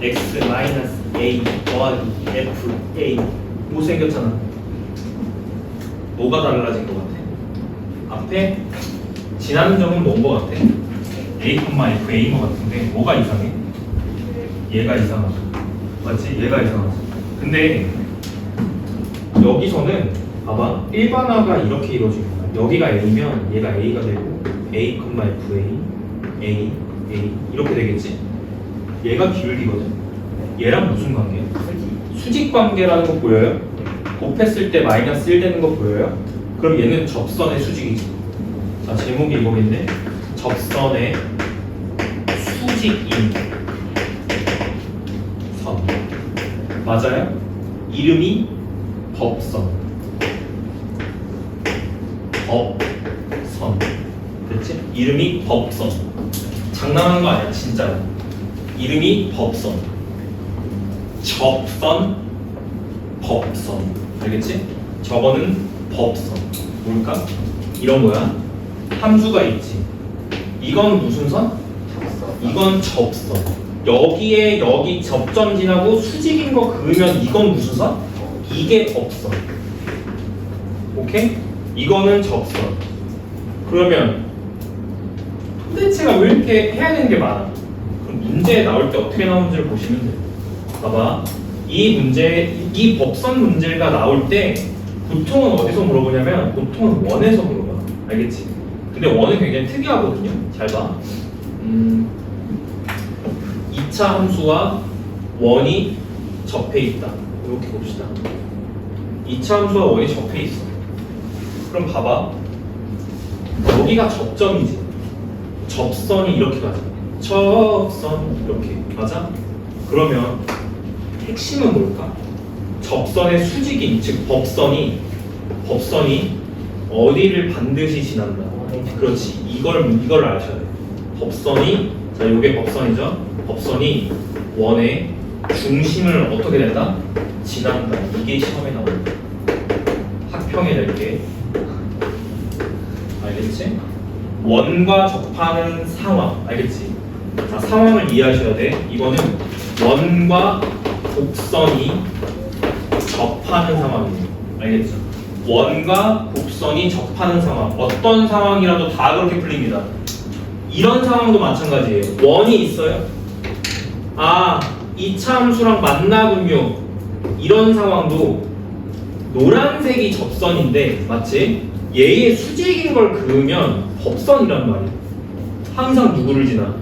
S1: x 마이너스 a 더하기 f a 뭐 생겼잖아. 뭐가 달라진 것 같아? 앞에 지나는 점은 뭔 것 같아? a, f, a인 것 같은데 뭐가 이상해? 얘가 이상하죠. 맞지? 얘가 이상하죠. 근데 여기서는 봐봐. 일반화가 이렇게 이루어진 거야. 여기가 a면 얘가 a가 되고 a, f, a 이렇게 되겠지? 얘가 기울기거든. 얘랑 무슨 관계야? 수직 관계라는 거 보여요? 곱했을 때 마이너스 1 되는 거 보여요? 그럼 얘는 접선의 수직이지. 자, 제목이 이거겠네. 접선의 수직인 선. 맞아요? 이름이 법선. 법선. 됐지? 이름이 법선. 장난하는 거 아니야, 진짜로. 이름이 법선. 접선, 법선. 알겠지? 저거는 법선. 뭘까? 이런 거야. 함수가 있지. 이건 무슨 선? 이건 접선. 여기에 여기 접점 지나고 수직인 거 그으면 이건 무슨 선? 이게 법선. 오케이? 이거는 접선. 그러면 도대체가 왜 이렇게 해야 되는 게 많아? 그럼 문제에 나올 때 어떻게 나오는지를 보시면 돼요. 봐봐. 이 법선 문제가 나올 때 보통은 어디서 물어보냐면 보통은 원에서 물어봐. 알겠지? 근데 원은 굉장히 특이하거든요. 잘 봐. 2차 함수와 원이 접해 있다. 이렇게 봅시다. 2차 함수와 원이 접해 있어. 그럼 봐봐. 여기가 접점이지. 접선이 이렇게 가자. 접선 이렇게 맞아? 그러면 핵심은 뭘까? 접선의 수직인 즉 법선이 어디를 반드시 지난다. 그렇지. 이걸 아셔야 돼. 법선이 자 요게 법선이죠. 법선이 원의 중심을 어떻게 된다? 지난다. 이게 시험에 나온다. 학평에 낼게. 알겠지? 원과 접하는 상황. 알겠지? 자, 상황을 이해하셔야 돼. 이거는 원과 곡선이 접하는 상황이에요. 알겠죠? 원과 곡선이 접하는 상황. 어떤 상황이라도 다 그렇게 풀립니다. 이런 상황도 마찬가지예요. 원이 있어요. 아, 2차 함수랑 만나군요. 이런 상황도 노란색이 접선인데 맞지? 얘의 수직인 걸 그으면 법선이란 말이야. 항상 누구를 지나?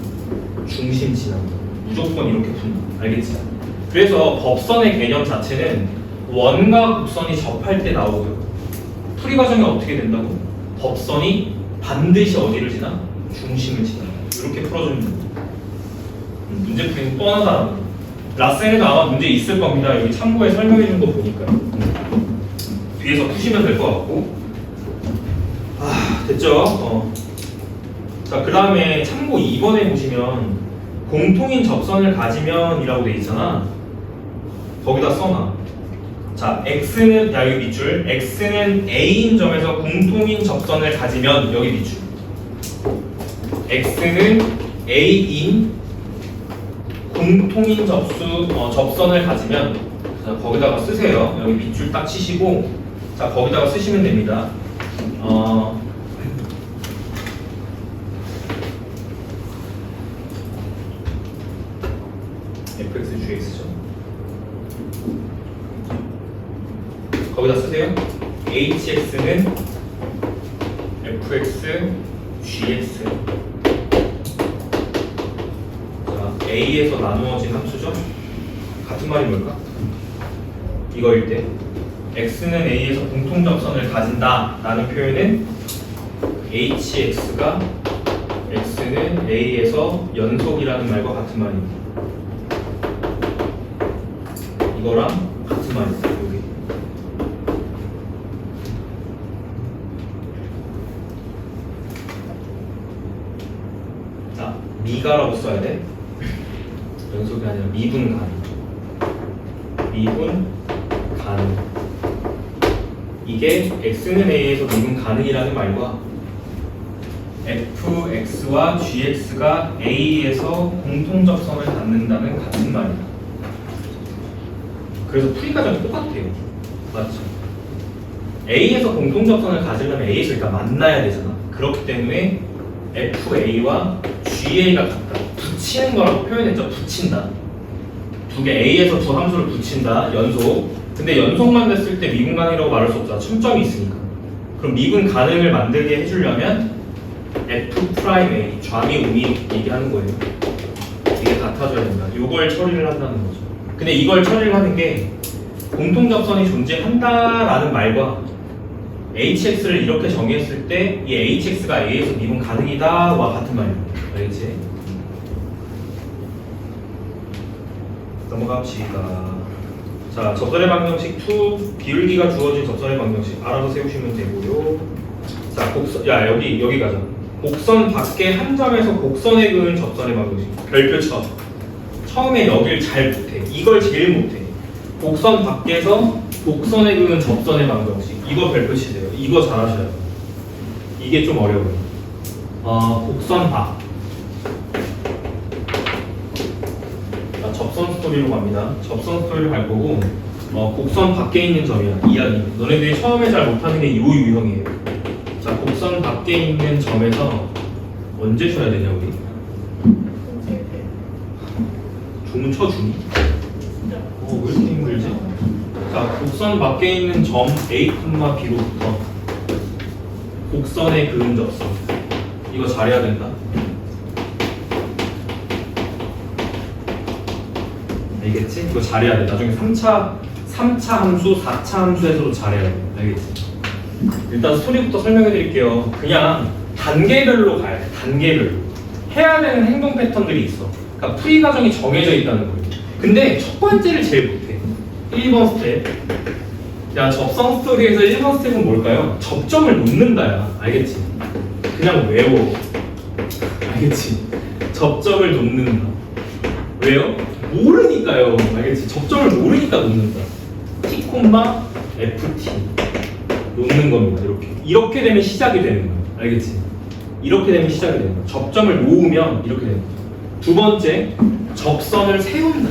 S1: 중심 지난다. 무조건 이렇게 푼다. 알겠지? 그래서 법선의 개념 자체는 원과 곡선이 접할 때 나오고요. 풀이 과정이 어떻게 된다고? 법선이 반드시 어디를 지나? 중심을 지난다. 이렇게 풀어주면 됩니다. 문제 풀이는 뻔한 사람. 라센에도 아마 문제 있을 겁니다. 여기 참고에 설명해 준 거 보니까요. 뒤에서 푸시면 될 것 같고. 됐죠? 자, 그 다음에 참고 2번에 보시면 공통인 접선을 가지면 이라고 돼 있잖아. 거기다 써놔. 자, x는 여기 밑줄 x는 a인 점에서 공통인 접선을 가지면 여기 밑줄 x는 a인 공통인 접선을 가지면 자, 거기다가 쓰세요. 여기 밑줄 딱 치시고 자, 거기다가 쓰시면 됩니다. fx, gx죠. 거기다 쓰세요. hx는 fx, gx. 자, a에서 나누어진 함수죠. 같은 말이 뭘까? 이거일 때 x는 a에서 공통접선을 가진다 라는 표현은 hx가 x는 a에서 연속이라는 말과 같은 말입니다. 이거랑 같은 말입니다. 여기. 자, 미가라고 써야 돼. 연속이 아니라 미분 가능. 미분 가능. 이게 x는 a에서 미분 가능이라는 말과 fx와 gx가 a에서 공통접선을 갖는다는 같은 말이다. 그래서 풀이 과정이 똑같아요. 맞죠? A에서 공통접선을 가지려면 A에서 일단 만나야 되잖아. 그렇기 때문에 FA와 GA가 같다. 붙이는 거라고 표현했죠. 붙인다. 두 개 A에서 두 함수를 붙인다. 연속. 근데 연속만 됐을 때 미분 가능이라고 말할 수 없잖아. 첨점이 있으니까. 그럼 미분 가능을 만들게 해주려면 F'A 좌미 우미 얘기하는 거예요. 이게 같아져야 된다. 이걸 처리를 한다는 거죠. 근데 이걸 처리를 하는 게 공통접선이 존재한다라는 말과 hx를 이렇게 정의했을 때 이 hx가 a에서 미분 가능이다와 같은 말이에요. 알겠지? 넘어갑시다. 자, 접선의 방정식 2 비울기가 주어진 접선의 방정식 알아서 세우시면 되고요. 자, 곡선 여기 가자. 곡선 밖에 한 점에서 곡선에 그은 접선의 방정식 별표 쳐. 처음에 여길 잘 못해. 이걸 제일 못해. 곡선 밖에서 곡선에 그은 접선의 방정식. 이거 별표 치세요. 이거 잘하셔요. 이게 좀 어려워요. 곡선 밖. 자, 접선 스토리로 갑니다. 접선 스토리를 갈 거고 곡선 밖에 있는 점이야. 이야기. 너네들이 처음에 잘 못하는 게 이 유형이에요. 자, 곡선 밖에 있는 점에서 언제 쳐야 되냐 우리? 주문 쳐주니? 왜 이렇게 힘들지? 자, 곡선 밖에 있는 점 A, B로부터 곡선에 그은 접선. 이거 잘해야 된다. 알겠지? 이거 잘해야 돼. 나중에 3차 함수, 4차 함수에서도 잘해야 돼. 알겠지? 일단 스토리부터 설명해 드릴게요. 그냥 단계별로 가야 돼. 단계별로. 해야 되는 행동 패턴들이 있어. 그러니까 풀이 과정이 정해져 있다는 거예요. 근데 첫 번째를 제일 못해. 1번 스텝. 야, 접선 스토리에서 1번 스텝은 뭘까요? 접점을 놓는다야. 알겠지? 그냥 외워. 알겠지? 접점을 놓는다. 왜요? 모르니까요. 알겠지? 접점을 모르니까 놓는다. T, FT 놓는 겁니다. 이렇게 되면 시작이 되는 거예요. 알겠지? 이렇게 되면 시작이 되는 거예요. 접점을 놓으면 이렇게 되는 거예요. 두 번째, 접선을 세운다.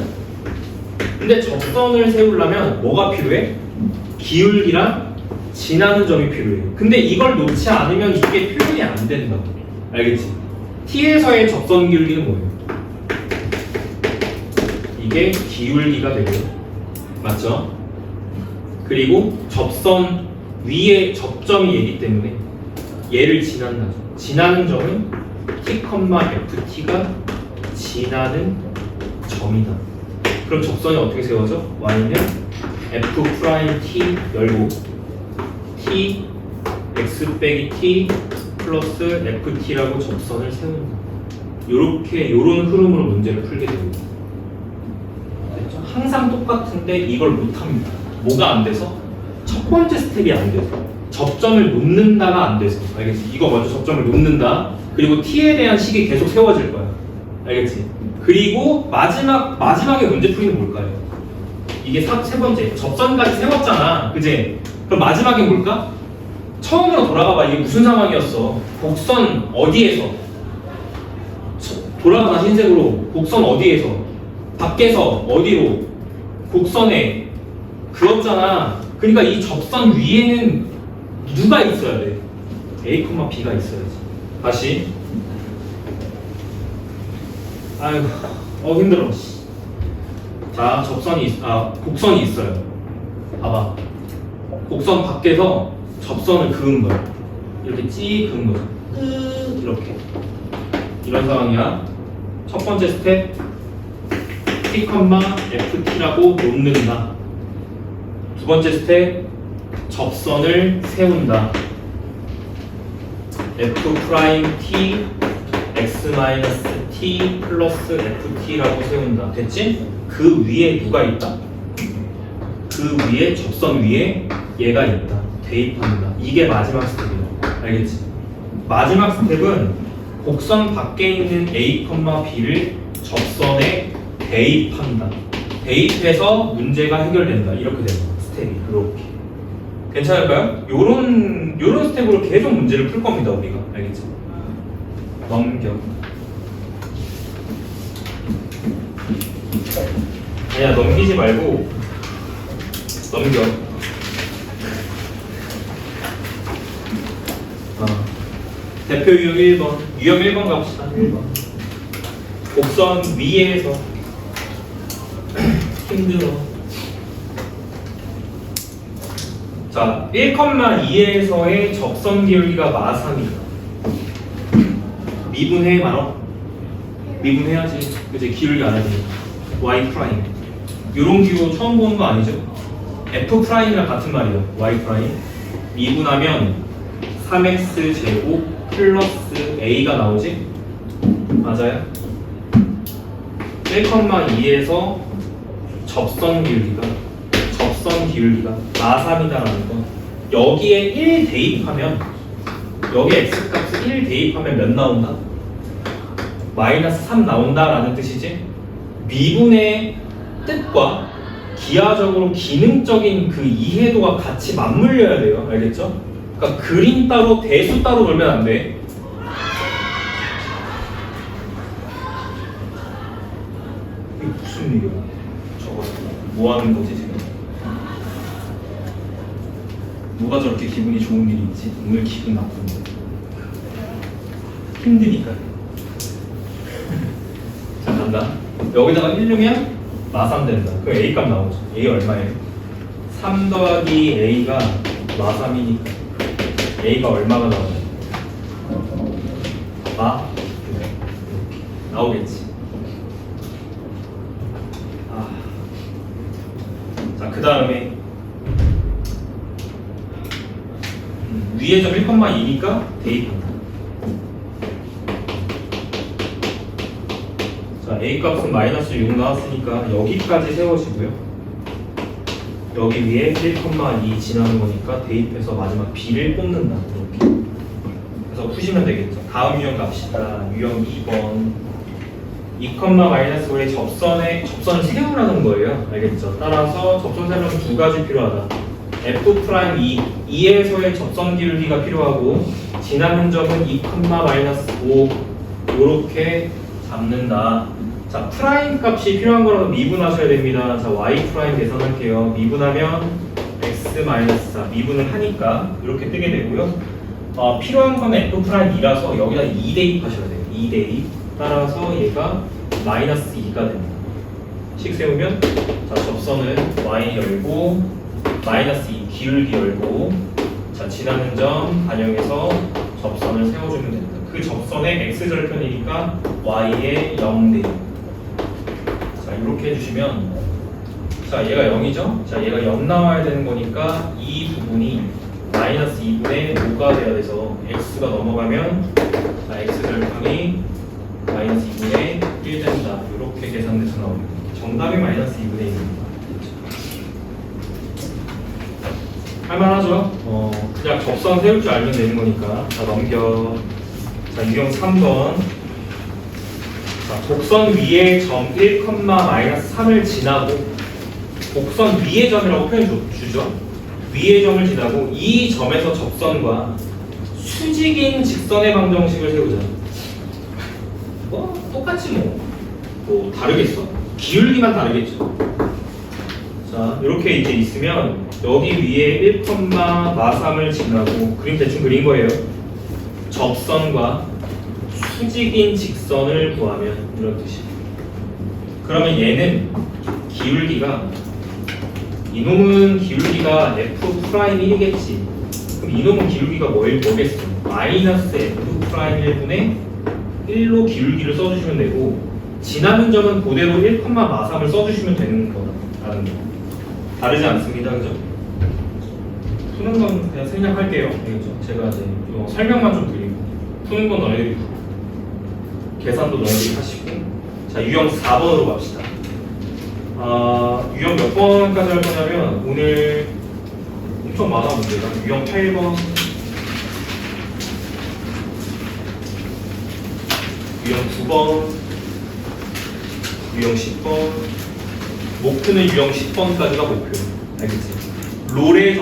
S1: 근데 접선을 세우려면 뭐가 필요해? 기울기랑 지나는 점이 필요해요. 근데 이걸 놓지 않으면 이게 표현이 안 된다. 알겠지? T에서의 접선 기울기는 뭐예요? 이게 기울기가 되고요. 맞죠? 그리고 접선 위에 접점이 얘기 때문에 얘를 지난다. 지나는 점은 T, FT가 지나는 점이다. 그럼 접선이 어떻게 세워져? Y는 F'T 열고 T, X 빼기 T 플러스 FT라고 접선을 세운다. 요런 흐름으로 문제를 풀게 됩니다. 됐죠? 항상 똑같은데 이걸 못합니다. 뭐가 안 돼서? 첫 번째 스텝이 안 돼서. 접점을 놓는다가 안 돼서. 알겠지? 이거 먼저 접점을 놓는다. 그리고 T에 대한 식이 계속 세워질 거야. 알겠지? 그리고 마지막에 문제풀이는 뭘까요? 이게 세 번째. 접선까지 세웠잖아. 그지? 그럼 마지막에 뭘까? 처음으로 돌아가봐. 이게 무슨 상황이었어? 곡선 어디에서? 돌아가나 흰색으로. 곡선 어디에서? 밖에서 어디로? 곡선에 그었잖아. 그러니까 이 접선 위에는 누가 있어야 돼? A, B가 있어야지. 다시. 아이고, 힘들어. 자, 곡선이 있어요. 봐봐. 곡선 밖에서 접선을 그은 거야. 이렇게 찌 그은 거죠. 이렇게. 이런 상황이야. 첫 번째 스텝. T, FT라고 놓는다. 두 번째 스텝. 접선을 세운다. F'T, X-T 플러스 FT라고 세운다. 됐지? 그 위에 누가 있다? 그 위에 접선 위에 얘가 있다. 대입합니다. 이게 마지막 스텝이야. 알겠지? 마지막 스텝은 곡선 밖에 있는 A, B를 접선에 대입한다. 대입해서 문제가 해결된다. 이렇게 되는 거야. 스텝이 그렇게. 괜찮을까요? 요런 스텝으로 계속 문제를 풀 겁니다. 우리가. 알겠지? 넘겨. 아니야, 넘기지 말고 넘겨. 대표 유형 1번. 유형 1번 갑시다. 1번. 곡선 위에서 힘들어. 자, 1,2에서의 접선 기울기가 마삼이다. 미분해 말어. 미분해야지. 그치? 기울기 안 하지. Y 프라임. 요런 기호 처음 보는 거 아니죠? F 프라임이랑 같은 말이에요. Y 프라임. 미분하면 3x 제곱 플러스 a가 나오지? 맞아요? 1,2에서 접선 기울기가 마삼이다라는 건 여기에 1 대입하면 여기 x값을 1 대입하면 몇 나온다? 마이너스 3 나온다라는 뜻이지? 미분의 뜻과 기하적으로 기능적인 그 이해도가 같이 맞물려야 돼요. 알겠죠? 그러니까 그림 따로 대수 따로 놀면 안 돼. 이게 무슨 일이야? 저거 뭐 하는 거지 지금? 누가 저렇게 기분이 좋은 일이 있지? 오늘 기분 나쁜데 힘드니까. 자, 간다. 여기다가 1 넣으면 마3 된다. 그럼 A 값 나오죠. A 얼마예요? 3 더하기 A가 마3이니까 A가 얼마가 나오나요? 마? 나오겠지. 자, 그 다음에 위의 점 1,2니까 대입한다. 자, A 값은 마이너스 6 나왔으니까 여기까지 세워지고요. 여기 위에 1,2 지나는 거니까 대입해서 마지막 B를 뽑는다. 이렇게. 그래서 푸시면 되겠죠. 다음 유형 갑시다. 유형 2번. 2,-5의 접선을 세우라는 거예요. 알겠죠? 따라서 접선 세로는 두 가지 필요하다. F'2, 2에서의 접선 기울기가 필요하고 지나는 점은 2,-5 이렇게 잡는다. 자, 프라임 값이 필요한 거라도 미분하셔야 됩니다. 자, y 프라임 계산할게요. 미분하면 x-4 미분을 하니까 이렇게 뜨게 되고요. 필요한 건 F'2라서 여기다 2 대입하셔야 돼요. 2 대입. 따라서 얘가 마이너스 2가 됩니다. 식 세우면 자, 접선은 y 열고 마이너스 2 기울기 열고 자, 지나는 점 반영해서 접선을 세워주면 됩니다. 그 접선의 x절편이니까 y의 0 대입. 자, 이렇게 해주시면 자, 얘가 0이죠? 자, 얘가 0 나와야 되는 거니까 이 부분이 마이너스 2분의 5가 돼야 돼서 x가 넘어가면 자, x절편이 마이너스 2분의 1 된다. 이렇게 계산돼서 나옵니다. 정답이 마이너스 2분의 1입니다. 할만하죠? 그냥 접선 세울 줄 알면 되는 거니까. 자, 넘겨. 자, 유형 3번. 자, 곡선 위에 점 1,-3을 지나고 곡선 위의 점이라고 표현 주죠. 위의 점을 지나고 이 점에서 접선과 수직인 직선의 방정식을 세우자. 똑같지 뭐 다르겠어? 기울기만 다르겠죠. 자, 이렇게 이제 있으면 여기 위에 1,-3을 지나고 그림 대충 그린 거예요. 접선과 수직인 직선을 구하면 이런 뜻이에요. 그러면 얘는 기울기가 이놈은 기울기가 F'1이겠지. 그럼 이놈은 기울기가 뭐겠어? 마이너스 F'1분의 1로 기울기를 써주시면 되고 지나는 점은 그대로 1,-3을 써주시면 되는 거라는 거. 다르지 않습니다. 그죠? 푸는 건 그냥 생략할게요. 알겠죠? 제가 이제 설명만 좀 드리고 푸는 건 너희들이 푸고 계산도 너희들이 하시고. 자, 유형 4번으로 갑시다. 유형 몇 번까지 할 거냐면 오늘 엄청 많아 문제가. 유형 8번, 유형 9번, 유형 10번, 목표는 유형 10번까지가 목표. 알겠지? 롤의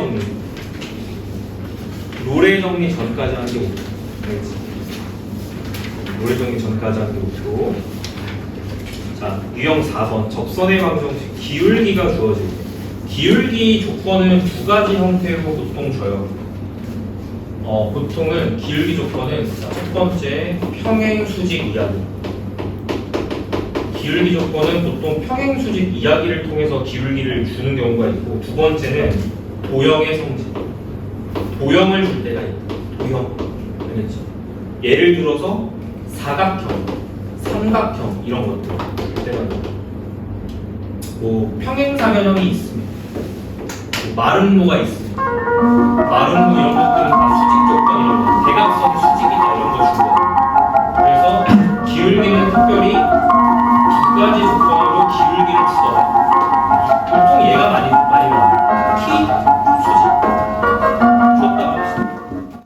S1: 정리 전까지 하는 게 목표. 알겠지? 롤의 정리 전까지 하는 게 목표. 자, 유형 4번 접선의 방정식 기울기가 주어지고 기울기 조건은 두 가지 형태로 보통 줘요. 보통은 기울기 조건은 자, 첫 번째 평행 수직 이야기. 기울기 조건은 보통 평행 수직 이야기를 통해서 기울기를 주는 경우가 있고 두 번째는 도형의 성질. 도형을 줄 때가 있다. 도형. 알겠죠? 예를 들어서 사각형, 삼각형 이런 것들. 뭐 평행사변형이 있으면 마름모가 있으면 마름모 이런 것들은 다 수직 조건 이런 거 대각선 수직이